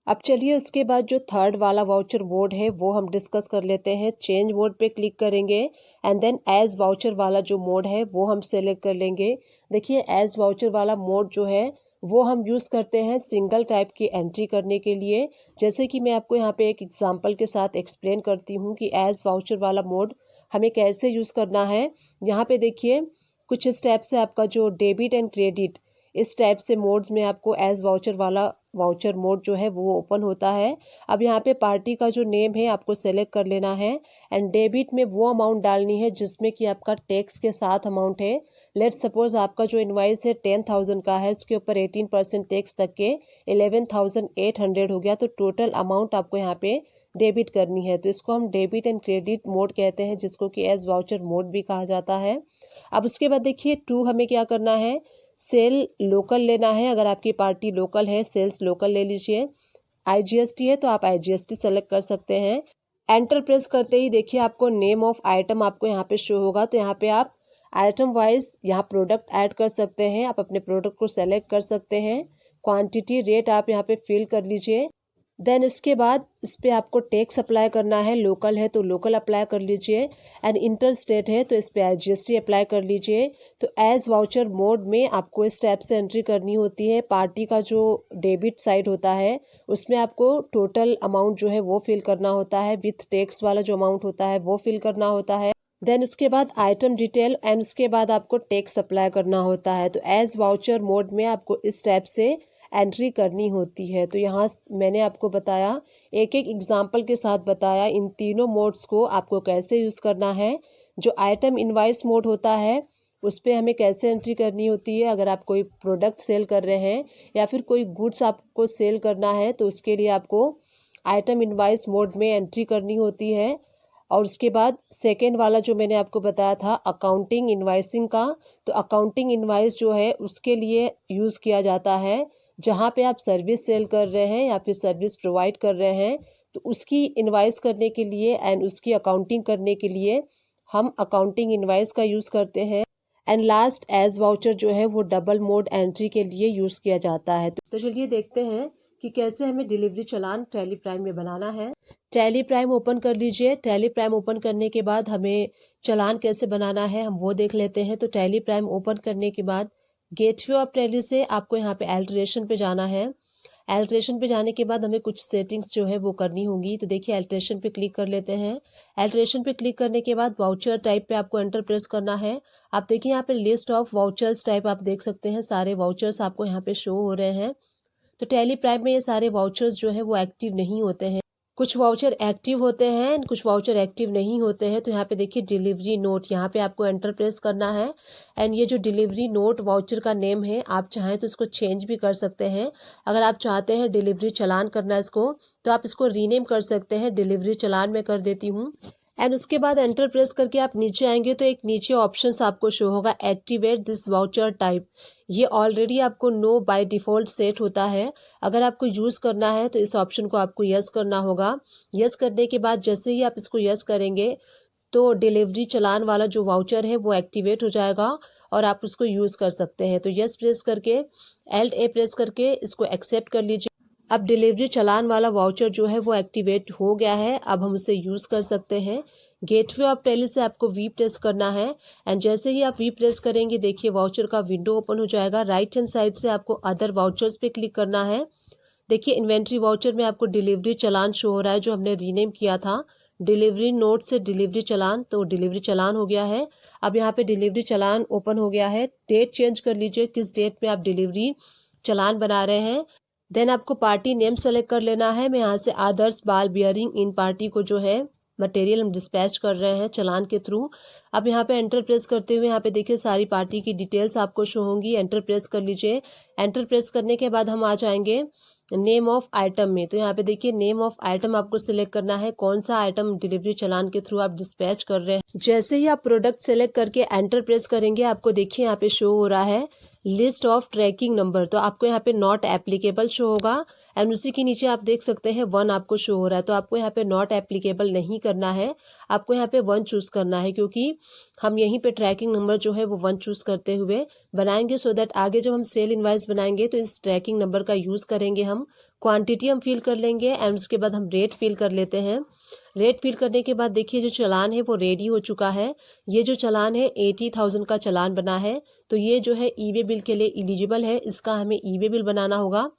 अब चलिए उसके बाद जो थर्ड वाला वाउचर मोड है वो हम डिस्कस कर लेते हैं। चेंज मोड पे क्लिक करेंगे एंड देन एज वाउचर वाला जो मोड है वो हम सेलेक्ट कर लेंगे। देखिए एज वाउचर वाला मोड जो है वो हम यूज़ करते हैं सिंगल टाइप की एंट्री करने के लिए। जैसे कि मैं आपको यहाँ पे एक एग्जांपल के साथ एक्सप्लेन करती हूँ कि एज वाउचर वाला मोड हमें कैसे यूज़ करना है। यहाँ पे देखिए कुछ इस टाइप से आपका जो डेबिट एंड क्रेडिट इस टाइप से मोड्स में आपको एज वाउचर वाला वाउचर मोड जो है वो ओपन होता है। अब यहाँ पे पार्टी का जो नेम है आपको सेलेक्ट कर लेना है एंड डेबिट में वो अमाउंट डालनी है जिसमें कि आपका टैक्स के साथ अमाउंट है। लेट्स सपोज आपका जो इनवाइस है 10,000 का है, उसके ऊपर 18% टैक्स तक के 11,800 हो गया, तो टोटल अमाउंट आपको यहाँ पे डेबिट करनी है। तो इसको हम डेबिट एंड क्रेडिट मोड कहते हैं, जिसको कि एज वाउचर मोड भी कहा जाता है। अब उसके बाद देखिए हमें क्या करना है, सेल लोकल लेना है। अगर आपकी पार्टी लोकल है सेल्स लोकल ले लीजिए। IGST है तो आप IGST सेलेक्ट कर सकते हैं। एंटर प्रेस करते ही देखिए आपको नेम ऑफ आइटम आपको यहाँ पे शो होगा, तो यहाँ पे आप आइटम वाइज यहाँ प्रोडक्ट ऐड कर सकते हैं। आप अपने प्रोडक्ट को सेलेक्ट कर सकते हैं। क्वांटिटी रेट आप यहाँ पे फिल कर लीजिए। देन उसके बाद इस पर आपको टैक्स अप्लाई करना है। लोकल है तो लोकल अप्लाई कर लीजिए एंड इंटर स्टेट है तो इस पर IGST अप्लाई कर लीजिए। तो एज वाउचर मोड में आपको इस टाइप से एंट्री करनी होती है। पार्टी का जो डेबिट साइड होता है उसमें आपको टोटल अमाउंट जो है वो फिल करना होता है, विथ टैक्स वाला जो अमाउंट होता है वो फिल करना होता है। देन उसके बाद आइटम डिटेल एंड उसके बाद आपको टैक्स अप्लाई करना होता है। तो एज वाउचर मोड में आपको इस टाइप से एंट्री करनी होती है। तो यहाँ मैंने आपको बताया, एक एक एग्जाम्पल के साथ बताया इन तीनों मोड्स को आपको कैसे यूज़ करना है। जो आइटम इनवाइस मोड होता है उस पर हमें कैसे एंट्री करनी होती है। अगर आप कोई प्रोडक्ट सेल कर रहे हैं या फिर कोई गुड्स आपको सेल करना है तो उसके लिए आपको आइटम इनवाइस मोड में एंट्री करनी होती है। और उसके बाद सेकेंड वाला जो मैंने आपको बताया था अकाउंटिंग इनवाइसिंग का, तो अकाउंटिंग इनवाइस जो है उसके लिए यूज़ किया जाता है जहाँ पे आप सर्विस सेल कर रहे हैं या फिर सर्विस प्रोवाइड कर रहे हैं, तो उसकी इनवाइस करने के लिए एंड उसकी अकाउंटिंग करने के लिए हम अकाउंटिंग इनवाइस का यूज़ करते हैं। एंड लास्ट एज वाउचर जो है वो डबल मोड एंट्री के लिए यूज़ किया जाता है। तो चलिए देखते हैं कि कैसे हमें डिलीवरी चालान टैली प्राइम में बनाना है। टैली प्राइम ओपन कर लीजिए। टैली प्राइम ओपन करने के बाद हमें चालान कैसे बनाना है हम वो देख लेते हैं। तो टैली प्राइम ओपन करने के बाद गेटवे ऑफ टैली से आपको यहाँ पे एल्ट्रेशन पे जाना है। एल्ट्रेशन पे जाने के बाद हमें कुछ सेटिंग्स जो है वो करनी होगी। तो देखिए एल्ट्रेशन पे क्लिक कर लेते हैं। एल्ट्रेशन पे क्लिक करने के बाद वाउचर टाइप पे आपको एंटर प्रेस करना है। आप देखिए यहाँ पे लिस्ट ऑफ वाउचर्स टाइप आप देख सकते हैं, सारे वाउचर्स आपको यहाँ पे शो हो रहे हैं। तो टैली प्राइम में ये सारे वाउचर्स जो है वो एक्टिव नहीं होते हैं। कुछ वाउचर एक्टिव होते हैं, कुछ वाउचर एक्टिव नहीं होते हैं। तो यहाँ पे देखिए डिलीवरी नोट, यहाँ पे आपको एंटर प्रेस करना है। एंड ये जो डिलीवरी नोट वाउचर का नेम है, आप चाहें तो इसको चेंज भी कर सकते हैं। अगर आप चाहते हैं डिलीवरी चालान करना इसको, तो आप इसको रीनेम कर सकते हैं। डिलीवरी चालान मैं कर देती हूँ। एंड उसके बाद एंटर प्रेस करके आप नीचे आएंगे तो एक नीचे ऑप्शंस आपको शो होगा एक्टिवेट दिस वाउचर टाइप। ये ऑलरेडी आपको नो बाय डिफ़ॉल्ट सेट होता है। अगर आपको यूज़ करना है तो इस ऑप्शन को आपको यस करना होगा। यस करने के बाद जैसे ही आप इसको यस करेंगे तो डिलीवरी चालान वाला जो वाउचर है वो एक्टिवेट हो जाएगा और आप उसको यूज़ कर सकते हैं। तो यस प्रेस करके एल्ट ए प्रेस करके इसको एक्सेप्ट कर लीजिए। अब डिलीवरी चालान वाला वाउचर जो है वो एक्टिवेट हो गया है। अब हम उसे यूज़ कर सकते हैं। गेटवे ऑफ टैली से आपको वी प्रेस करना है। एंड जैसे ही आप वी प्रेस करेंगे देखिए वाउचर का विंडो ओपन हो जाएगा। राइट हैंड साइड से आपको अदर वाउचर्स पे क्लिक करना है। देखिए इन्वेंट्री वाउचर में आपको डिलीवरी चालान शो हो रहा है जो हमने रीनेम किया था डिलीवरी नोट से डिलीवरी चालान, तो डिलीवरी चालान हो गया है। अब यहाँ पे डिलीवरी चालान ओपन हो गया है। डेट चेंज कर लीजिए किस डेट में आप डिलीवरी चालान बना रहे हैं। देन आपको पार्टी नेम सेलेक्ट कर लेना है। मैं यहाँ से आदर्श बाल बियरिंग इन पार्टी को जो है मटेरियल हम डिस्पैच कर रहे हैं चालान के थ्रू। अब यहाँ पे एंटर प्रेस करते हुए यहाँ पे देखिए सारी पार्टी की डिटेल्स आपको शो होंगी। एंटर प्रेस कर लीजिए। एंटर प्रेस करने के बाद हम आ जाएंगे नेम ऑफ आइटम में। तो यहाँ पे देखिए नेम ऑफ आइटम आपको सिलेक्ट करना है, कौन सा आइटम डिलीवरी चालान के थ्रू आप डिस्पैच कर रहे हैं। जैसे ही आप प्रोडक्ट सेलेक्ट करके एंटर प्रेस करेंगे आपको देखिए यहाँ पे शो हो रहा है लिस्ट ऑफ ट्रैकिंग नंबर। तो आपको यहाँ पे नॉट एप्लीकेबल शो होगा एंड उसी के नीचे आप देख सकते हैं 1 आपको शो हो रहा है। तो आपको यहाँ पे नॉट एप्लीकेबल नहीं करना है, आपको यहाँ पे 1 चूज़ करना है क्योंकि हम यहीं पे ट्रैकिंग नंबर जो है वो 1 चूज़ करते हुए बनाएंगे सो दैट आगे जब हम सेल इनवाइस बनाएंगे तो इस ट्रैकिंग नंबर का यूज़ करेंगे। हम क्वांटिटी हम फिल कर लेंगे एंड उसके बाद हम रेट फिल कर लेते हैं। रेट फिल करने के बाद देखिए जो चालान है वो रेडी हो चुका है। ये जो चालान है 80,000 का चालान बना है। तो ये जो है ई वे बिल के लिए एलिजिबल है, इसका हमें ई वे बिल बनाना होगा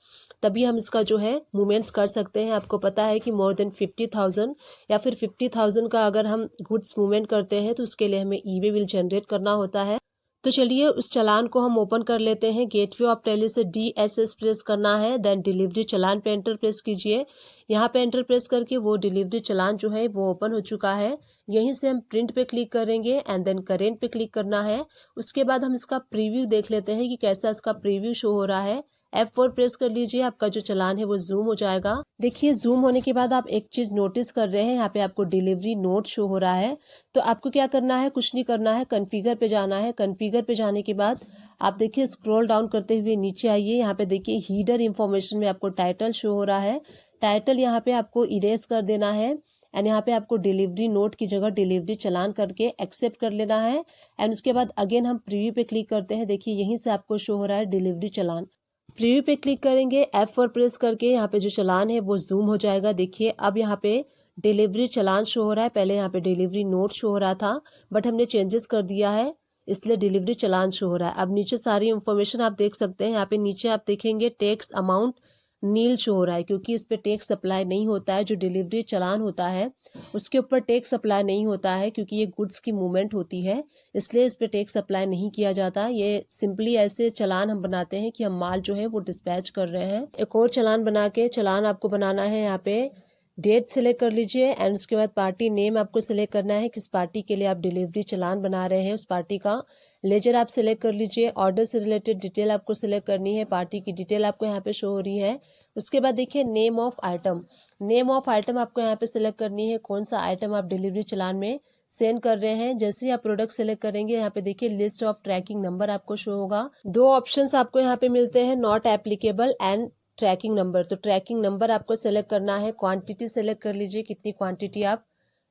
तभी हम इसका जो है मूवमेंट्स कर सकते हैं। आपको पता है कि मोर देन 50,000 या फिर 50,000 का अगर हम गुड्स मूवमेंट करते हैं तो उसके लिए हमें ई वे बिल जनरेट करना होता है। तो चलिए उस चालान को हम ओपन कर लेते हैं। गेटवे ऑफ टैली से DSS प्रेस करना है। देन डिलीवरी चालान पे एंटर प्रेस कीजिए। यहाँ पे एंटर प्रेस करके वो डिलीवरी चालान जो है वो ओपन हो चुका है। यहीं से हम प्रिंट पे क्लिक करेंगे एंड देन करेंट पे क्लिक करना है। उसके बाद हम इसका प्रीव्यू देख लेते हैं कि कैसा इसका प्रीव्यू शो हो रहा है। F4 प्रेस कर लीजिए, आपका जो चालान है वो जूम हो जाएगा। देखिए जूम होने के बाद आप एक चीज़ नोटिस कर रहे हैं, यहाँ पे आपको डिलीवरी नोट शो हो रहा है। तो आपको क्या करना है, कुछ नहीं करना है, कॉन्फ़िगर पे जाना है। कॉन्फ़िगर पे जाने के बाद आप देखिए स्क्रॉल डाउन करते हुए नीचे आइए। यहाँ पे देखिए हीडर इन्फॉर्मेशन में आपको टाइटल शो हो रहा है। टाइटल यहाँ पे आपको इरेज कर देना है एंड यहाँ पे आपको डिलीवरी नोट की जगह डिलीवरी चालान करके एक्सेप्ट कर लेना है। एंड उसके बाद अगेन हम प्रीव्यू पे क्लिक करते हैं। देखिए यहीं से आपको शो हो रहा है डिलीवरी चालान। प्रीव्यू पे क्लिक करेंगे, F4 प्रेस करके यहाँ पे जो चालान है वो जूम हो जाएगा। देखिए अब यहाँ पे डिलीवरी चालान शो हो रहा है। पहले यहाँ पे डिलीवरी नोट शो हो रहा था बट हमने चेंजेस कर दिया है इसलिए डिलीवरी चालान शो हो रहा है। अब नीचे सारी इन्फॉर्मेशन आप देख सकते हैं। यहाँ पे नीचे आप देखेंगे टैक्स अमाउंट नील शो हो रहा है क्योंकि इस पे टैक्स अप्लाई नहीं होता है। जो डिलीवरी चालान होता है उसके ऊपर टैक्स अप्लाई नहीं होता है क्योंकि ये गुड्स की मूवमेंट होती है, इसलिए इस पे टैक्स अप्लाई नहीं किया जाता। ये सिंपली ऐसे चालान हम बनाते हैं कि हम माल जो है वो डिस्पैच कर रहे हैं। एक और चालान बना के चालान आपको बनाना है। यहाँ पे डेट सेलेक्ट कर लीजिए एंड उसके बाद पार्टी नेम आपको सिलेक्ट करना है, किस पार्टी के लिए आप डिलीवरी चालान बना रहे हैं उस पार्टी का। लेजर आप सिलेक्ट कर लीजिए। ऑर्डर से रिलेटेड डिटेल आपको सिलेक्ट करनी है, पार्टी की डिटेल आपको यहाँ पे शो हो रही है। उसके बाद देखिए name of item, name of item आपको यहाँ पे सिलेक्ट करनी है, कौन सा आइटम आप डिलीवरी चलान में सेंड कर रहे हैं। जैसे ही आप प्रोडक्ट सेलेक्ट करेंगे यहाँ पे देखिए लिस्ट ऑफ ट्रैकिंग नंबर आपको शो होगा। दो ऑप्शंस आपको यहाँ पे मिलते हैं, not applicable and tracking number. तो ट्रैकिंग नंबर आपको सेलेक्ट करना है। क्वांटिटी सेलेक्ट कर लीजिए, कितनी क्वांटिटी आप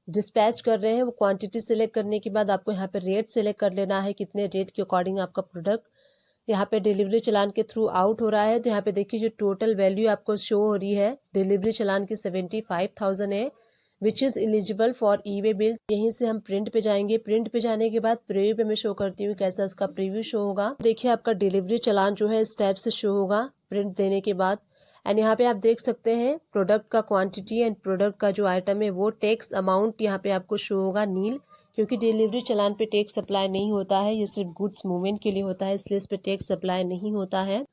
डिस्पैच कर रहे हैं, वो क्वांटिटी सेलेक्ट करने के बाद आपको यहाँ पे रेट सेलेक्ट कर लेना है, कितने रेट के अकॉर्डिंग आपका प्रोडक्ट यहाँ पे डिलीवरी चलान के थ्रू आउट हो रहा है। तो यहाँ पे देखिए जो टोटल वैल्यू आपको शो हो रही है डिलीवरी चलान की 75,000 है, which is eligible for E way bill. यहीं से हम प्रिंट पे जाएंगे। प्रिंट पे जाने के बाद प्रीव्यू पे मैं शो करती हूँ कैसा इसका प्रीव्यू शो होगा। देखिए आपका डिलीवरी चलान जो है इस टाइप से शो होगा प्रिंट देने के बाद। एंड यहाँ पे आप देख सकते हैं प्रोडक्ट का क्वांटिटी एंड प्रोडक्ट का जो आइटम है वो टैक्स अमाउंट यहाँ पे आपको शो होगा नील, क्योंकि डिलीवरी चलान पे टैक्स अप्लाई नहीं होता है, ये सिर्फ गुड्स मूवमेंट के लिए होता है, इसलिए इस पे टैक्स अप्लाई नहीं होता है।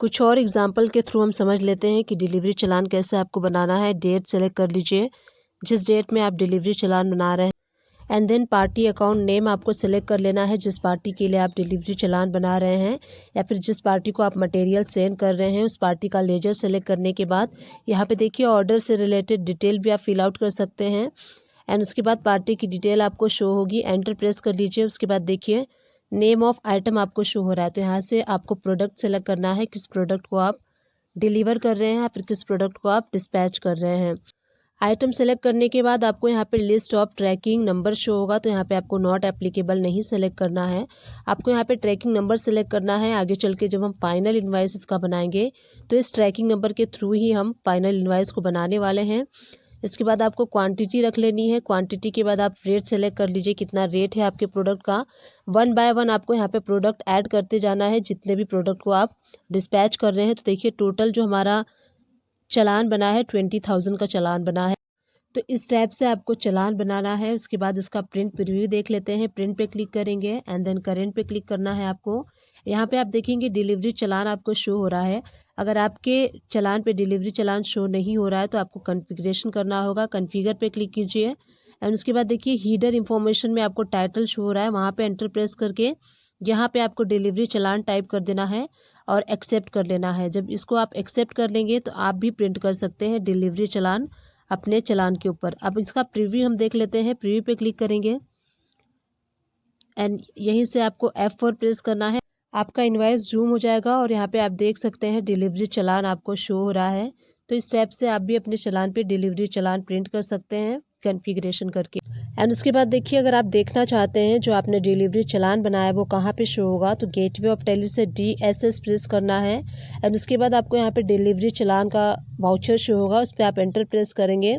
कुछ और एग्जांपल के थ्रू हम समझ लेते हैं कि डिलीवरी चलान कैसे आपको बनाना है। डेट सेलेक्ट कर लीजिए, जिस डेट में आप डिलीवरी चलान बना रहे हैं। And then party account name आपको सेलेक्ट कर लेना है, जिस पार्टी के लिए आप डिलीवरी चलान बना रहे हैं या फिर जिस पार्टी को आप मटेरियल सेंड कर रहे हैं उस पार्टी का लेजर सेलेक्ट करने के बाद यहाँ पे देखिए ऑर्डर से रिलेटेड डिटेल भी आप फिल आउट कर सकते हैं। एंड उसके बाद पार्टी की डिटेल आपको शो होगी, एंटर प्रेस कर लीजिए। उसके बाद देखिए नेम ऑफ आइटम आपको शो हो रहा है, तो यहाँ से आपको प्रोडक्ट सेलेक्ट करना है, किस प्रोडक्ट को आप डिलीवर कर रहे हैं या फिर किस प्रोडक्ट को आप डिस्पैच कर रहे हैं। आइटम सेलेक्ट करने के बाद आपको यहाँ पे list of tracking number show होगा, तो यहाँ पे आपको नॉट एप्लीकेबल नहीं सेलेक्ट करना है, आपको यहाँ पे ट्रैकिंग नंबर सेलेक्ट करना है। आगे चल के जब हम फाइनल इन्वाइस इसका बनाएंगे तो इस ट्रैकिंग नंबर के थ्रू ही हम फाइनल इन्वाइस को बनाने वाले हैं। इसके बाद आपको क्वांटिटी रख लेनी है। क्वांटिटी के बाद आप रेट सेलेक्ट कर लीजिए, कितना रेट है आपके प्रोडक्ट का। 1 बाय 1 आपको यहाँ पे प्रोडक्ट ऐड करते जाना है, जितने भी प्रोडक्ट को आप डिस्पैच कर रहे हैं। तो देखिए टोटल जो हमारा चालान बना है 20,000 का चालान बना है। तो इस टाइप से आपको चालान बनाना है। उसके बाद इसका प्रिंट प्रीव्यू देख लेते हैं। प्रिंट पे क्लिक करेंगे एंड देन करेंट पे क्लिक करना है आपको। यहाँ पे आप देखेंगे डिलीवरी चालान आपको शो हो रहा है। अगर आपके चालान पे डिलीवरी चालान शो नहीं हो रहा है तो आपको कॉन्फ़िगरेशन करना होगा। कॉन्फ़िगर पे क्लिक कीजिए एंड उसके बाद देखिए हीडर इन्फॉर्मेशन में आपको टाइटल शो हो रहा है, वहाँ पे एंटर प्रेस करके यहाँ पे आपको डिलीवरी चालान टाइप कर देना है और एक्सेप्ट कर लेना है। जब इसको आप एक्सेप्ट कर लेंगे तो आप भी प्रिंट कर सकते हैं डिलीवरी चालान अपने चालान के ऊपर। अब इसका प्रीव्यू हम देख लेते हैं। प्रीव्यू पे क्लिक करेंगे एंड यहीं से आपको F4 प्रेस करना है, आपका इनवॉइस जूम हो जाएगा और यहाँ पे आप देख सकते हैं डिलीवरी चालान आपको शो हो रहा है। तो इस स्टेप से आप भी अपने चालान पे डिलीवरी चालान प्रिंट कर सकते हैं कॉन्फ़िगरेशन करके। एंड उसके बाद देखिए अगर आप देखना चाहते हैं जो आपने डिलीवरी चालान बनाया वो कहाँ पे शो होगा, तो गेटवे ऑफ टैली से DSS प्रेस करना है एंड उसके बाद आपको यहाँ पे डिलीवरी चालान का वाउचर शो होगा, उस पर आप एंटर प्रेस करेंगे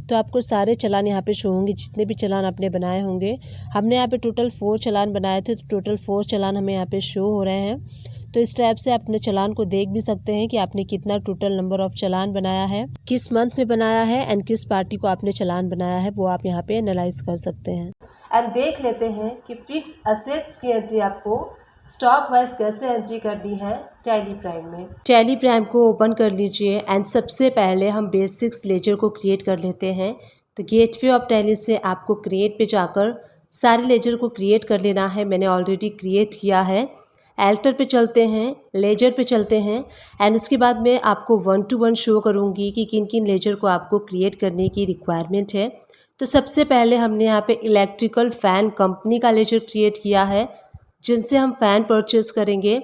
तो आपको सारे चालान यहाँ पे शो होंगे, जितने भी चालान आपने बनाए होंगे। हमने यहाँ पे टोटल 4 चालान बनाए थे, तो टोटल 4 चालान हमें यहाँ पे शो हो रहे हैं। तो इस टाइप से अपने चालान को देख भी सकते हैं कि आपने कितना टोटल नंबर ऑफ चालान बनाया है, किस मंथ में बनाया है एंड किस पार्टी को आपने चालान बनाया है, वो आप यहाँ पे एनालाइज कर सकते हैं। एंड देख लेते हैं कि फिक्स असेट्स की एंट्री आपको स्टॉक वाइज कैसे एंट्री करनी है टैली प्राइम में। टैली प्राइम को ओपन कर लीजिए एंड सबसे पहले हम बेसिक्स लेजर को क्रिएट कर लेते हैं। तो गेटवे ऑफ टैली से आपको क्रिएट पे जाकर सारे लेजर को क्रिएट कर लेना है। मैंने ऑलरेडी क्रिएट किया है। एल्टर पे चलते हैं, लेजर पे चलते हैं एंड इसके बाद मैं आपको 1 to 1 शो करूँगी कि किन किन लेजर को आपको क्रिएट करने की रिक्वायरमेंट है। तो सबसे पहले हमने यहाँ पे इलेक्ट्रिकल फ़ैन कंपनी का लेजर क्रिएट किया है, जिनसे हम फ़ैन परचेज़ करेंगे।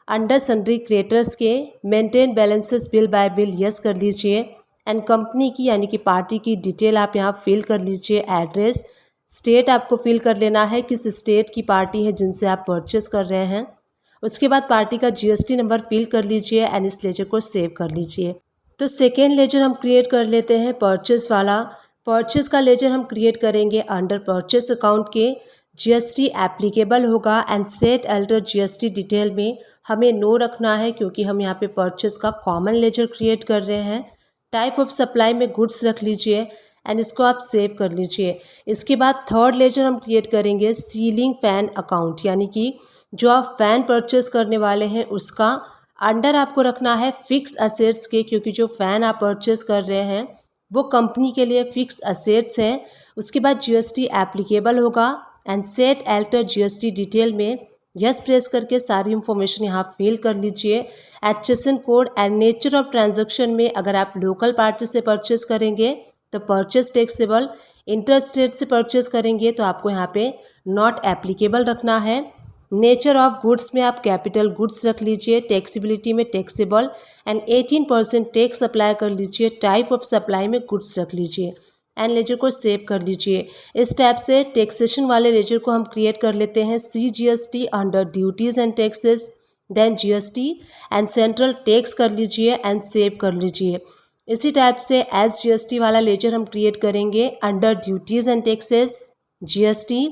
अंडर सन्ड्री क्रिएटर्स के maintain balances bill bye bill yes कर लीजिए एंड कंपनी की यानी कि पार्टी की डिटेल आप यहाँ फिल कर लीजिए। एड्रेस, स्टेट आपको फिल कर लेना है, किस स्टेट की पार्टी है जिनसे आप परचेज़ कर रहे हैं। उसके बाद पार्टी का GST नंबर फिल कर लीजिए एंड इस लेजर को सेव कर लीजिए। तो सेकेंड लेजर हम क्रिएट कर लेते हैं परचेज़ वाला। परचेज़ का लेजर हम क्रिएट करेंगे अंडर परचेज़ अकाउंट के। GST एप्लीकेबल होगा and set alter GST detail में हमें नो रखना है, क्योंकि हम यहाँ पे परचेज़ का कॉमन लेजर क्रिएट कर रहे हैं। टाइप ऑफ सप्लाई में गुड्स रख लीजिए एंड इसको आप सेव कर लीजिए। इसके बाद थर्ड लेजर हम क्रिएट करेंगे सीलिंग फ़ैन अकाउंट, यानी कि जो आप फ़ैन परचेज़ करने वाले हैं उसका अंडर आपको रखना है फिक्स असेट्स के, क्योंकि जो फ़ैन आप परचेज़ कर रहे हैं वो कंपनी के लिए फ़िक्स असेट्स हैं। उसके बाद GST एप्लीकेबल होगा and set alter GST detail में यस प्रेस करके सारी इंफॉर्मेशन यहाँ फिल कर लीजिए। HSN code and nature of transaction में अगर आप लोकल पार्टी से परचेस करेंगे तो परचेस टैक्सेबल, इंटर स्टेट से परचेस करेंगे तो आपको यहाँ पे नॉट एप्लीकेबल रखना है। नेचर ऑफ गुड्स में आप कैपिटल गुड्स रख लीजिए, टैक्सेबिलिटी में टैक्सेबल एंड 18% टैक्स अप्लाई कर लीजिए। टाइप ऑफ सप्लाई में गुड्स रख लीजिए एंड लेजर को सेव कर लीजिए। इस टाइप से टैक्सेशन वाले लेजर को हम क्रिएट कर लेते हैं। CGST under duties and taxes, then GST and central tax कर लीजिए एंड सेव कर लीजिए। इसी टाइप से एस GST वाला लेजर हम क्रिएट करेंगे under duties and taxes, GST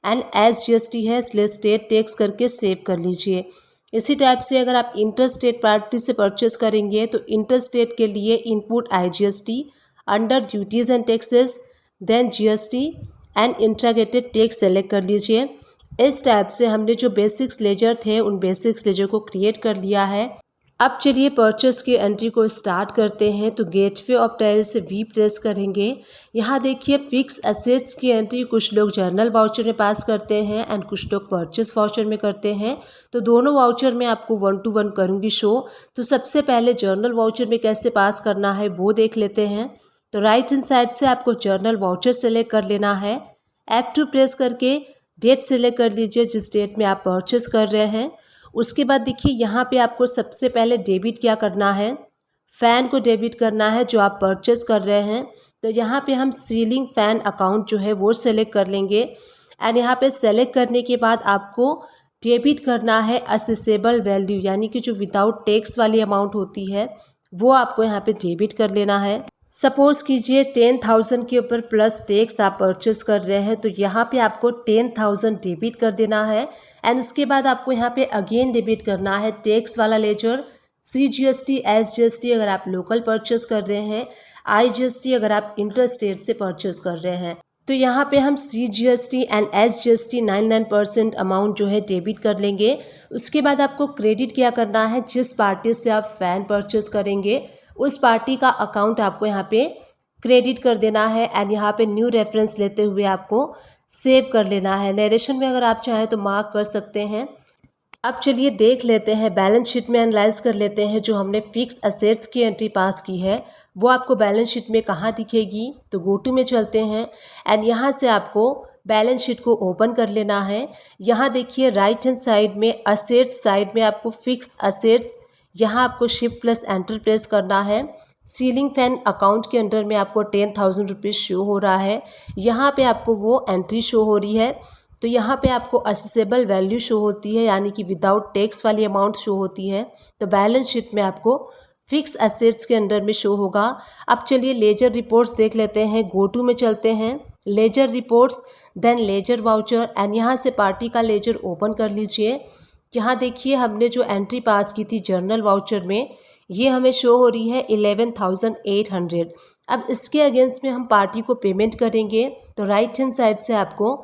and S GST है स्टेट टैक्स करके सेव कर लीजिए। इसी टाइप से अगर आप इंटर स्टेट पार्टी से परचेस करेंगे तो इंटर स्टेट के लिए input IGST under duties and taxes, then GST and इंट्रागेटेड tax select कर लीजिए। इस टाइप से हमने जो बेसिक्स लेजर थे उन बेसिक्स लेजर को क्रिएट कर लिया है। अब चलिए परचेस की एंट्री को स्टार्ट करते हैं। तो गेटवे ऑफ टाइल से V प्रेस करेंगे। यहाँ देखिए फिक्स एसेट्स की एंट्री कुछ लोग जर्नल वाउचर में पास करते हैं एंड कुछ लोग परचेस वाउचर में करते हैं। तो दोनों वाउचर में आपको 1 to 1 करूँगी शो। तो सबसे पहले जर्नल वाउचर में कैसे पास करना है वो देख लेते हैं। तो राइट हैंड साइड से आपको जर्नल वाउचर सेलेक्ट कर लेना है। F2 प्रेस करके डेट सेलेक्ट कर लीजिए जिस डेट में आप परचेस कर रहे हैं। उसके बाद देखिए यहाँ पे आपको सबसे पहले डेबिट क्या करना है, फ़ैन को डेबिट करना है जो आप परचेस कर रहे हैं। तो यहाँ पे हम सीलिंग फ़ैन अकाउंट जो है वो सेलेक्ट कर लेंगे एंड यहाँ पे सेलेक्ट करने के बाद आपको डेबिट करना है असेसेबल वैल्यू, यानी कि जो विदाउट टैक्स वाली अमाउंट होती है वो आपको यहाँ पे डेबिट कर लेना है। सपोज़ कीजिए 10,000 के ऊपर प्लस टैक्स आप परचेस कर रहे हैं तो यहाँ पे आपको 10,000 डेबिट कर देना है एंड उसके बाद आपको यहाँ पे अगेन डेबिट करना है टैक्स वाला लेजर। CGST SGST अगर आप लोकल परचेस कर रहे हैं, IGST अगर आप इंटर स्टेट से परचेस कर रहे हैं। तो यहाँ पे हम CGST एंड SGST 99% अमाउंट जो है डेबिट कर लेंगे। उसके बाद आपको क्रेडिट क्या करना है, जिस पार्टी से आप फ़ैन परचेस करेंगे उस पार्टी का अकाउंट आपको यहाँ पे क्रेडिट कर देना है एंड यहाँ पे न्यू रेफरेंस लेते हुए आपको सेव कर लेना है। नरेशन में अगर आप चाहें तो मार्क कर सकते हैं। अब चलिए देख लेते हैं, बैलेंस शीट में एनालाइज कर लेते हैं। जो हमने फिक्स असेट्स की एंट्री पास की है वो आपको बैलेंस शीट में कहाँ दिखेगी, तो गो टू में चलते हैं एंड यहाँ से आपको बैलेंस शीट को ओपन कर लेना है। यहाँ देखिए राइट हैंड साइड में असेट्स साइड में आपको फिक्स असेट्स, यहाँ आपको शिफ्ट प्लस एंटर प्रेस करना है। सीलिंग फैन अकाउंट के अंडर में आपको 10,000 रुपीज़ शो हो रहा है, यहाँ पे आपको वो एंट्री शो हो रही है। तो यहाँ पे आपको असेसेबल वैल्यू शो होती है, यानी कि विदाउट टैक्स वाली अमाउंट शो होती है। तो बैलेंस शीट में आपको फिक्स एसेट्स के अंडर में शो होगा। अब चलिए लेजर रिपोर्ट्स देख लेते हैं। गो टू में चलते हैं, ledger reports, then ledger voucher and यहाँ से पार्टी का लेजर ओपन कर लीजिए। यहाँ देखिए हमने जो एंट्री पास की थी जर्नल वाउचर में, ये हमें शो हो रही है 11,800। अब इसके अगेंस्ट में हम पार्टी को पेमेंट करेंगे। तो राइट हैंड साइड से आपको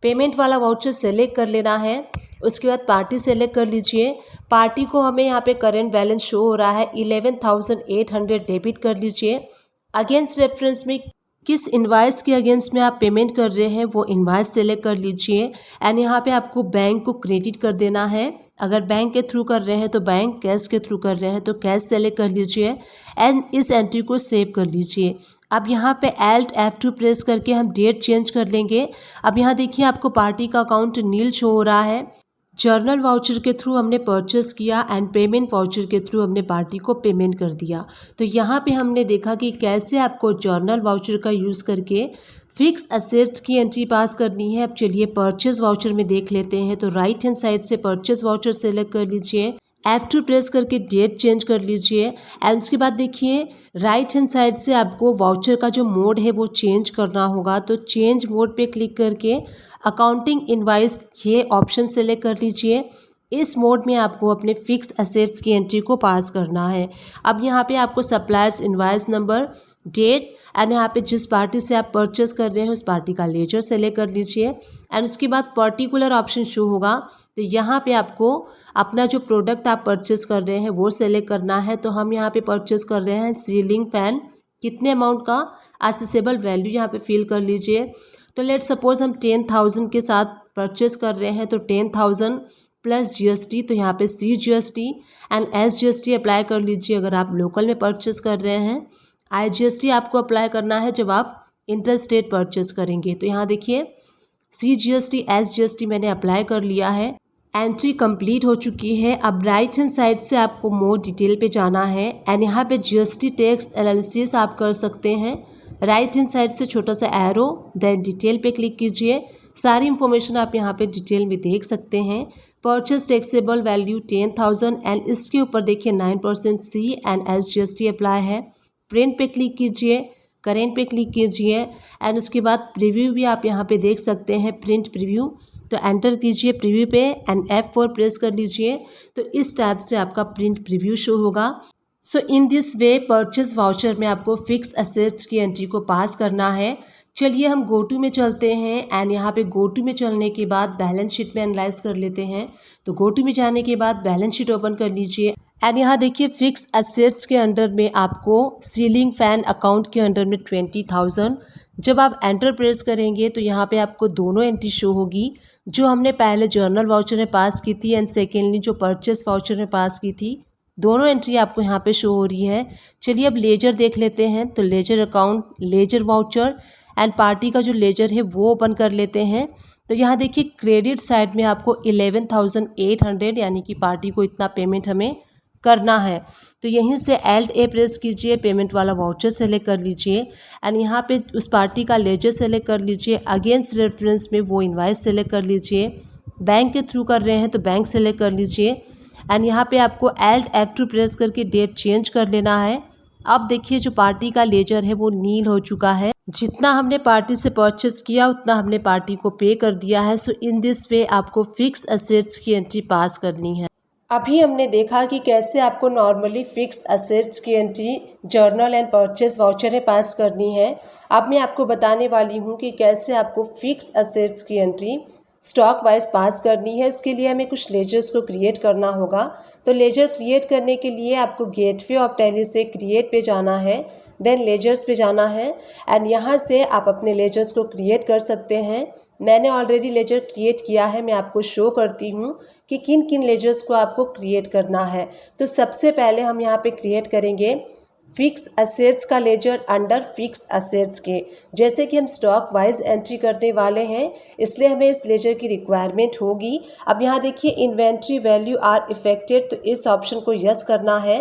पेमेंट वाला वाउचर सेलेक्ट कर लेना है। उसके बाद पार्टी सेलेक्ट कर लीजिए। पार्टी को हमें यहाँ पे करंट बैलेंस शो हो रहा है 11,800 डेबिट कर लीजिए। अगेंस्ट रेफरेंस में किस इनवाइस के अगेंस्ट में आप पेमेंट कर रहे हैं वो इनवाइस सेलेक्ट कर लीजिए एंड यहाँ पे आपको बैंक को क्रेडिट कर देना है। अगर बैंक के थ्रू कर रहे हैं तो बैंक, कैश के थ्रू कर रहे हैं तो कैश सेलेक्ट कर लीजिए एंड इस एंट्री को सेव कर लीजिए। अब यहाँ पे Alt F2 प्रेस करके हम डेट चेंज कर लेंगे। अब यहाँ देखिए आपको पार्टी का अकाउंट नील शो हो रहा है। जर्नल वाउचर के थ्रू हमने परचेस किया एंड पेमेंट वाउचर के थ्रू हमने पार्टी को पेमेंट कर दिया। तो यहाँ पे हमने देखा कि कैसे आपको जर्नल वाउचर का यूज़ करके फिक्स असेट्स की एंट्री पास करनी है। अब चलिए परचेस वाउचर में देख लेते हैं। तो राइट हैंड साइड से परचेस वाउचर सेलेक्ट कर लीजिए, F2 प्रेस करके डेट चेंज कर लीजिए एंड उसके बाद देखिए राइट हैंड साइड से आपको वाउचर का जो मोड है वो चेंज करना होगा। तो चेंज मोड पे क्लिक करके अकाउंटिंग इनवाइस ये ऑप्शन सेलेक्ट कर लीजिए। इस मोड में आपको अपने फिक्स असेट्स की एंट्री को पास करना है। अब यहाँ पे आपको suppliers invoice number, date and यहाँ पे जिस पार्टी से आप परचेस कर रहे हैं उस पार्टी का लेजर सेलेक्ट कर लीजिए एंड उसके बाद पर्टिकुलर ऑप्शन शो होगा। तो यहाँ पे आपको अपना जो प्रोडक्ट आप परचेस कर रहे हैं वो सेलेक्ट करना है। तो हम यहाँ पे परचेस कर रहे हैं सीलिंग फैन, कितने अमाउंट का, असेसेबल वैल्यू यहाँ पे फिल कर लीजिए। तो लेट्स सपोज हम 10,000 के साथ परचेस कर रहे हैं तो 10,000 प्लस GST, तो यहाँ पे CGST एंड SGST अप्लाई कर लीजिए अगर आप लोकल में परचेस कर रहे हैं। IGST आपको अप्लाई करना है जब आप इंटर स्टेट परचेस करेंगे। तो यहाँ देखिए CGST SGST मैंने अप्लाई कर लिया है, एंट्री कंप्लीट हो चुकी है। अब राइट हैंड साइड से आपको मोर डिटेल पे जाना है एंड यहाँ पे GST टैक्स एनालिसिस आप कर सकते हैं। राइट हैंड साइड से छोटा सा एरो, देन डिटेल पे क्लिक कीजिए। सारी इन्फॉर्मेशन आप यहाँ पे डिटेल में देख सकते हैं। परचेस टैक्सेबल वैल्यू 10,000 एंड इसके ऊपर देखिए 9% C एंड SGST अप्लाई है। प्रिंट पे क्लिक कीजिए, करेंट पे क्लिक कीजिए एंड उसके बाद प्रीव्यू भी आप यहाँ पे देख सकते हैं, प्रिंट प्रीव्यू। तो एंटर कीजिए प्रीव्यू पे एंड F4 प्रेस कर लीजिए। तो इस टाइप से आपका प्रिंट प्रीव्यू शो होगा। So in this way purchase voucher में आपको फिक्स एसेट्स की एंट्री को पास करना है। चलिए हम गो टू में चलते हैं एंड यहाँ पे गो टू में चलने के बाद बैलेंस शीट में एनालाइज कर लेते हैं। तो गो टू में जाने के बाद बैलेंस शीट ओपन कर लीजिए एंड यहाँ देखिए फिक्स एसेट्स के अंडर में आपको सीलिंग फैन अकाउंट के अंडर में 20,000। जब आप एंटर प्रेस करेंगे तो यहाँ पे आपको दोनों एंट्री शो होगी, जो हमने पहले जर्नल वाउचर में पास की थी एंड सेकेंडली जो परचेस वाउचर में पास की थी। दोनों एंट्री आपको यहाँ पे शो हो रही है। चलिए अब लेजर देख लेते हैं। तो ledger account, ledger voucher and party का जो लेजर है वो ओपन कर लेते हैं। तो यहाँ देखिए क्रेडिट साइड में आपको 11,800 यानी कि पार्टी को इतना पेमेंट हमें करना है। तो यहीं से Alt A प्रेस कीजिए, पेमेंट वाला वाउचर सेलेक्ट कर लीजिए एंड यहाँ पे उस पार्टी का लेजर सेलेक्ट कर लीजिए। अगेंस्ट रेफरेंस में वो इनवाइस सेलेक्ट कर लीजिए। बैंक के थ्रू कर रहे हैं तो बैंक सेलेक्ट कर लीजिए एंड यहाँ पे आपको Alt F2 प्रेस करके डेट चेंज कर लेना है। अब देखिए जो पार्टी का लेजर है वो नील हो चुका है। जितना हमने पार्टी से परचेस किया उतना हमने पार्टी को पे कर दिया है। सो इन दिस वे आपको फिक्स एसेट्स की एंट्री पास करनी है। अभी हमने देखा कि कैसे आपको नॉर्मली फिक्स एसेट्स की entry journal and purchase voucher में पास करनी है। अब मैं आपको बताने वाली हूँ कि कैसे आपको फिक्स एसेट्स की एंट्री स्टॉक वाइज पास करनी है। उसके लिए हमें कुछ लेजर्स को क्रिएट करना होगा। तो लेजर क्रिएट करने के लिए आपको गेटवे ऑफ टैली से क्रिएट पे जाना है, देन लेजर्स पे जाना है एंड यहाँ से आप अपने लेजर्स को क्रिएट कर सकते हैं। मैंने ऑलरेडी लेजर क्रिएट किया है, मैं आपको शो करती हूँ कि किन किन लेजर्स को आपको क्रिएट करना है। तो सबसे पहले हम यहाँ पे क्रिएट करेंगे फिक्स एसेट्स का लेजर अंडर फिक्स एसेट्स के। जैसे कि हम स्टॉक वाइज एंट्री करने वाले हैं इसलिए हमें इस लेजर की रिक्वायरमेंट होगी। अब यहाँ देखिए इन्वेंट्री वैल्यू आर इफेक्टेड, तो इस ऑप्शन को यस करना है।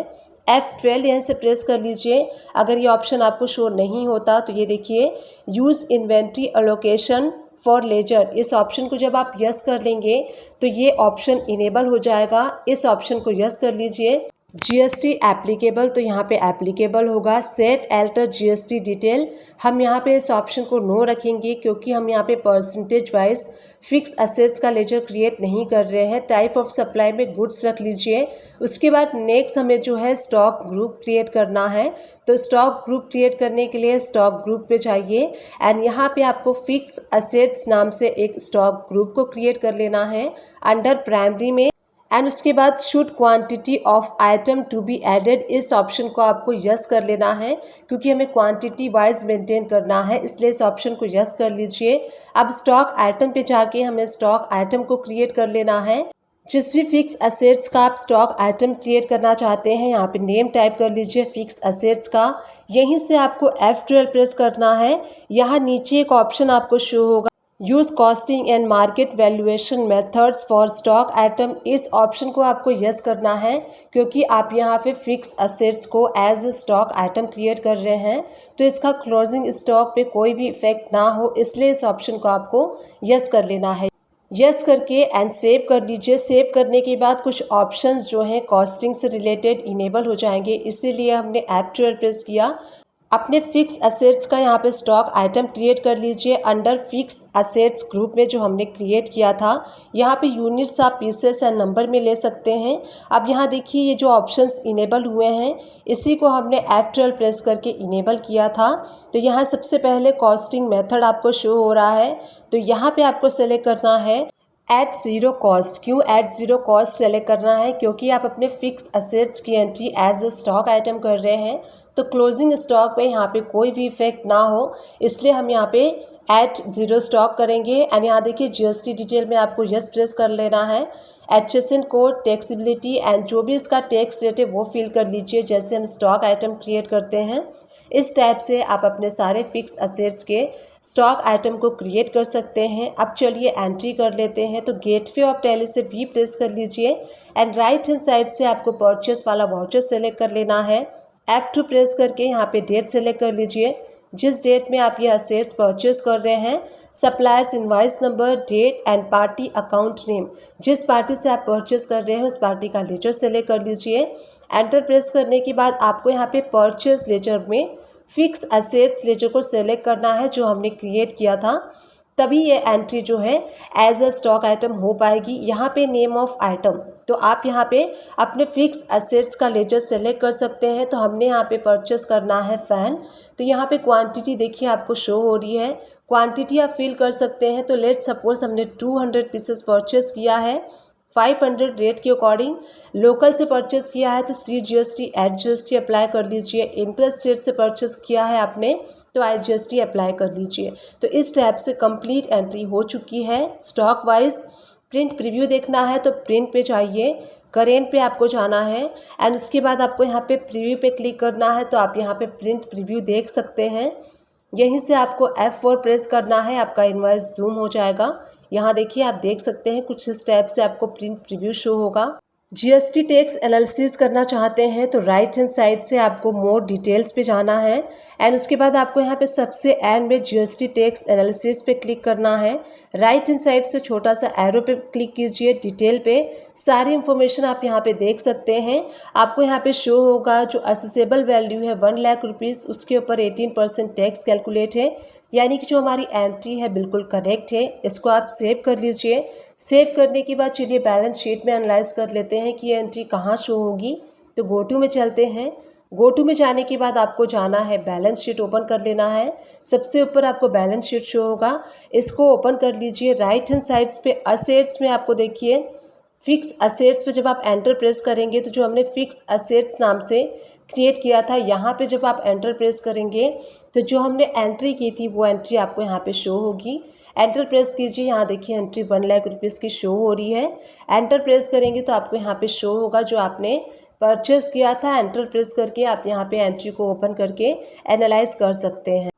F12 यहाँ से प्रेस कर लीजिए। अगर ये ऑप्शन आपको शो नहीं होता तो ये देखिए use inventory allocation for ledger, इस ऑप्शन को जब आप यस कर लेंगे तो ये ऑप्शन इनेबल हो जाएगा। इस ऑप्शन को यस कर लीजिए। GST एप्लीकेबल, तो यहाँ पे एप्लीकेबल होगा। सेट एल्टर GST डिटेल, हम यहाँ पे इस ऑप्शन को नो रखेंगे क्योंकि हम यहाँ पे परसेंटेज वाइज फिक्स एसेट्स का लेजर क्रिएट नहीं कर रहे हैं। टाइप ऑफ सप्लाई में गुड्स रख लीजिए। उसके बाद नेक्स्ट हमें जो है स्टॉक ग्रुप क्रिएट करना है। तो स्टॉक ग्रुप क्रिएट करने के लिए स्टॉक ग्रुप पे जाइए एंड यहाँ पे आपको फिक्स एसेट्स नाम से एक स्टॉक ग्रुप को क्रिएट कर लेना है अंडर प्राइमरी में एंड उसके बाद should quantity of item to be added, इस ऑप्शन को आपको यस कर लेना है क्योंकि हमें क्वांटिटी वाइज मेंटेन करना है, इसलिए इस ऑप्शन को यस कर लीजिए। अब स्टॉक आइटम पे जाके हमें स्टॉक आइटम को क्रिएट कर लेना है। जिस भी फिक्स एसेट्स का आप स्टॉक आइटम क्रिएट करना चाहते हैं यहाँ पे नेम टाइप कर लीजिए फिक्स एसेट्स का। यहीं से आपको F12 प्रेस करना है। यहाँ नीचे एक ऑप्शन आपको शो होगा use costing and market valuation methods for stock item, इस ऑप्शन को आपको यस करना है क्योंकि आप यहाँ पे फिक्स एसेट्स को एज स्टॉक आइटम क्रिएट कर रहे हैं तो इसका क्लोजिंग स्टॉक पे कोई भी इफेक्ट ना हो, इसलिए इस ऑप्शन को आपको यस कर लेना है। यस करके एंड सेव कर लीजिए। सेव करने के बाद कुछ ऑप्शंस जो हैं कॉस्टिंग से रिलेटेड इनेबल हो जाएंगे, इसीलिए हमने F12 प्रेस किया। अपने फिक्स एसेट्स का यहाँ पे स्टॉक आइटम क्रिएट कर लीजिए अंडर फिक्स एसेट्स ग्रुप में जो हमने क्रिएट किया था। यहाँ पे यूनिट्स आप पीसेस एंड नंबर में ले सकते हैं। अब यहाँ देखिए ये जो ऑप्शंस इनेबल हुए हैं इसी को हमने F12 प्रेस करके इनेबल किया था। तो यहाँ सबसे पहले कॉस्टिंग मेथड आपको शो हो रहा है, तो यहाँ पे आपको सेलेक्ट करना है एट ज़ीरो कॉस्ट। क्यों एट ज़ीरो कॉस्ट सेलेक्ट करना है? क्योंकि आप अपने फिक्स एसेट्स की entry as a stock item कर रहे हैं तो क्लोजिंग स्टॉक पे यहाँ पे कोई भी इफेक्ट ना हो, इसलिए हम यहाँ पे एट ज़ीरो स्टॉक करेंगे। एंड यहाँ देखिए GST डिटेल में आपको यस प्रेस कर लेना है HSN कोड, टैक्सेबिलिटी एंड जो भी इसका टैक्स रेट है वो फिल कर लीजिए। जैसे हम स्टॉक आइटम क्रिएट करते हैं इस टाइप से आप अपने सारे फिक्स असेट्स के स्टॉक आइटम को क्रिएट कर सकते हैं। अब चलिए एंट्री कर लेते हैं। तो गेटवे ऑफ टैली से भी प्रेस कर लीजिए एंड राइट हैंड साइड से आपको परचेस वाला वाउचर सेलेक्ट कर लेना है। F2 प्रेस करके यहाँ पे डेट सेलेक्ट कर लीजिए, जिस डेट में आप ये असेट्स परचेस कर रहे हैं। Suppliers invoice number, date and party account name, जिस पार्टी से आप परचेस कर रहे हैं उस पार्टी का लेजर सेलेक्ट कर लीजिए। एंटर प्रेस करने के बाद आपको यहाँ पे परचेस लेजर में फिक्स असेट्स लेजर को सेलेक्ट करना है जो हमने क्रिएट किया था, तभी ये एंट्री जो है एज अ स्टॉक आइटम हो पाएगी। यहाँ पे नेम ऑफ आइटम, तो आप यहाँ पे अपने फिक्स असेट्स का लेजर सेलेक्ट कर सकते हैं। तो हमने यहाँ पे परचेस करना है फ़ैन, तो यहाँ पे क्वांटिटी देखिए आपको शो हो रही है, क्वांटिटी आप फिल कर सकते हैं। तो लेट्स सपोज हमने 200 पीसेस परचेस किया है 500 रेट के अकॉर्डिंग, लोकल से परचेस किया है तो CGST HGST अप्लाई कर लीजिए। इंटर स्टेट से परचेस किया है आपने तो IGST अप्लाई कर लीजिए। तो इस टैब से कंप्लीट एंट्री हो चुकी है। स्टॉक वाइज प्रिंट प्रीव्यू देखना है तो प्रिंट पे जाइए, करेंट पे आपको जाना है एंड उसके बाद आपको यहाँ पे प्रीव्यू पे क्लिक करना है। तो आप यहाँ पे प्रिंट प्रीव्यू देख सकते हैं। यहीं से आपको F4 प्रेस करना है, आपका इनवॉइस जूम हो जाएगा। यहाँ देखिए आप देख सकते हैं कुछ इस टाइप से आपको प्रिंट प्रीव्यू शो होगा। GST टैक्स एनालिसिस करना चाहते हैं तो राइट हैंड साइड से आपको मोर डिटेल्स पे जाना है एंड उसके बाद आपको यहाँ पे सबसे एंड में GST टैक्स एनालिसिस पे क्लिक करना है। राइट हैंड साइड से छोटा सा एरो पे क्लिक कीजिए, डिटेल पे सारी इन्फॉर्मेशन आप यहाँ पे देख सकते हैं। आपको यहाँ पे शो होगा जो असेसेबल वैल्यू है 1 लाख रुपीज़, उसके ऊपर 18% टैक्स कैलकुलेट है, यानी कि जो हमारी एंट्री है बिल्कुल करेक्ट है। इसको आप सेव कर लीजिए। सेव करने के बाद चलिए बैलेंस शीट में एनालाइज कर लेते हैं कि ये एंट्री कहाँ शो होगी। तो गो टू में चलते हैं। गो टू में जाने के बाद आपको जाना है, बैलेंस शीट ओपन कर लेना है। सबसे ऊपर आपको बैलेंस शीट शो होगा, इसको ओपन कर लीजिए। राइट हैंड साइड्स पे असेट्स में आपको देखिए फिक्स असेट्स पे जब आप एंटर प्रेस करेंगे तो जो हमने फिक्स असेट्स नाम से क्रिएट किया था, यहाँ पे जब आप एंटर प्रेस करेंगे तो जो हमने एंट्री की थी वो एंट्री आपको यहाँ पे शो होगी। एंटर प्रेस कीजिए, यहाँ देखिए एंट्री 1 लाख रुपीज़ की शो हो रही है। एंटर प्रेस करेंगे तो आपको यहाँ पे शो होगा जो आपने परचेस किया था। एंटर प्रेस करके आप यहाँ पे एंट्री को ओपन करके एनालाइज कर सकते हैं।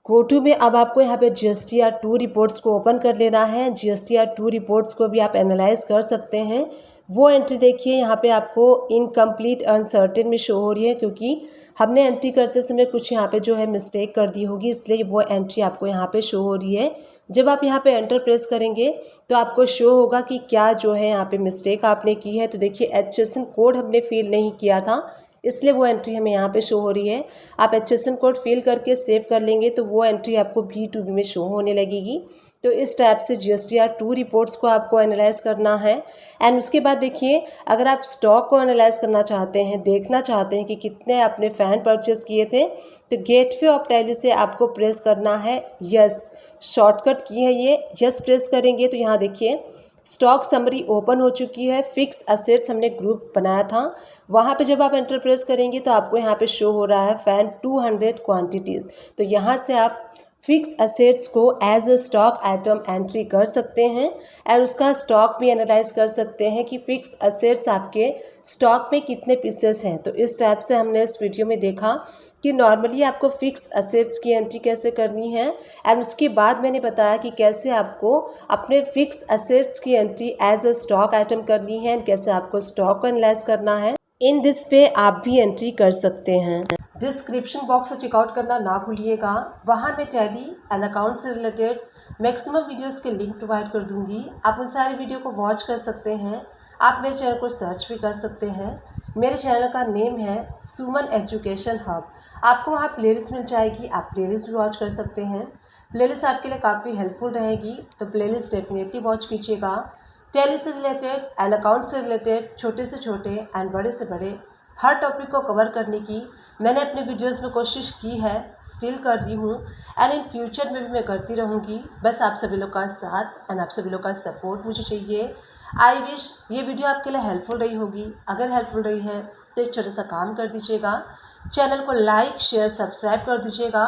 गो टू में अब आपको यहाँ पे GSTR2 रिपोर्ट्स को ओपन कर लेना है। GSTR2 रिपोर्ट्स को भी आप एनालाइज कर सकते हैं। वो एंट्री देखिए यहाँ पे आपको इनकम्प्लीट अनसर्टेन में शो हो रही है, क्योंकि हमने एंट्री करते समय कुछ यहाँ पे जो है मिस्टेक कर दी होगी, इसलिए वो एंट्री आपको यहाँ पे शो हो रही है। जब आप यहाँ पे एंटर प्रेस करेंगे तो आपको शो होगा कि क्या जो है यहाँ पे मिस्टेक आपने की है। तो देखिए HSN कोड हमने फिल नहीं किया था, इसलिए वो एंट्री हमें यहाँ पे शो हो रही है। आप HSN कोड फिल करके सेव कर लेंगे तो वो एंट्री आपको B2B में शो होने लगेगी। तो इस टाइप से GSTR2 रिपोर्ट्स को आपको एनालाइज करना है। एंड उसके बाद देखिए अगर आप स्टॉक को एनालाइज करना चाहते हैं, देखना चाहते हैं कि कितने आपने फ़ैन परचेस किए थे, तो गेटवे ऑफ टैली से आपको प्रेस करना है यस। शॉर्टकट की है ये, यस प्रेस करेंगे तो यहाँ देखिए स्टॉक समरी ओपन हो चुकी है। फिक्स असेट्स हमने ग्रुप बनाया था, वहाँ पे जब आप एंटर प्रेस करेंगे तो आपको यहाँ पे शो हो रहा है फ़ैन 200 क्वांटिटीज़। तो यहाँ से आप फिक्स असेट्स को as a stock item entry कर सकते हैं और उसका स्टॉक भी एनालाइज कर सकते हैं कि फिक्स असेट्स आपके स्टॉक में कितने पीसेस हैं। तो इस टाइप से हमने इस वीडियो में देखा कि नॉर्मली आपको फिक्स असेट्स की एंट्री कैसे करनी है एंड उसके बाद मैंने बताया कि कैसे आपको अपने फिक्स असेट्स की entry as a stock item करनी है एंड कैसे आपको स्टॉक को एनालाइज करना है। इन दिस वे आप भी एंट्री कर सकते हैं। डिस्क्रिप्शन बॉक्स को चेकआउट करना ना भूलिएगा, वहाँ मैं टैली एंड अकाउंट से रिलेटेड मैक्सिमम वीडियोस के लिंक प्रोवाइड कर दूंगी। आप उन सारे वीडियो को वॉच कर सकते हैं। आप मेरे चैनल को सर्च भी कर सकते हैं। मेरे चैनल का नेम है सुमन एजुकेशन हब। आपको वहाँ प्लेलिस्ट मिल जाएगी, आप प्लेलिस्ट भी वॉच कर सकते हैं। प्लेलिस्ट आपके लिए काफ़ी हेल्पफुल रहेगी, तो प्लेलिस्ट डेफिनेटली वॉच कीजिएगा। टैली से रिलेटेड एंड अकाउंट से रिलेटेड छोटे से छोटे एंड बड़े से बड़े हर टॉपिक को कवर करने की मैंने अपने वीडियोस में कोशिश की है, स्टिल कर रही हूँ एंड इन फ्यूचर में भी मैं करती रहूँगी। बस आप सभी लोग का साथ एंड आप सभी लोग का सपोर्ट मुझे चाहिए। आई विश ये वीडियो आपके लिए हेल्पफुल रही होगी। अगर हेल्पफुल रही है तो एक छोटा सा काम कर दीजिएगा, चैनल को लाइक शेयर सब्सक्राइब कर दीजिएगा।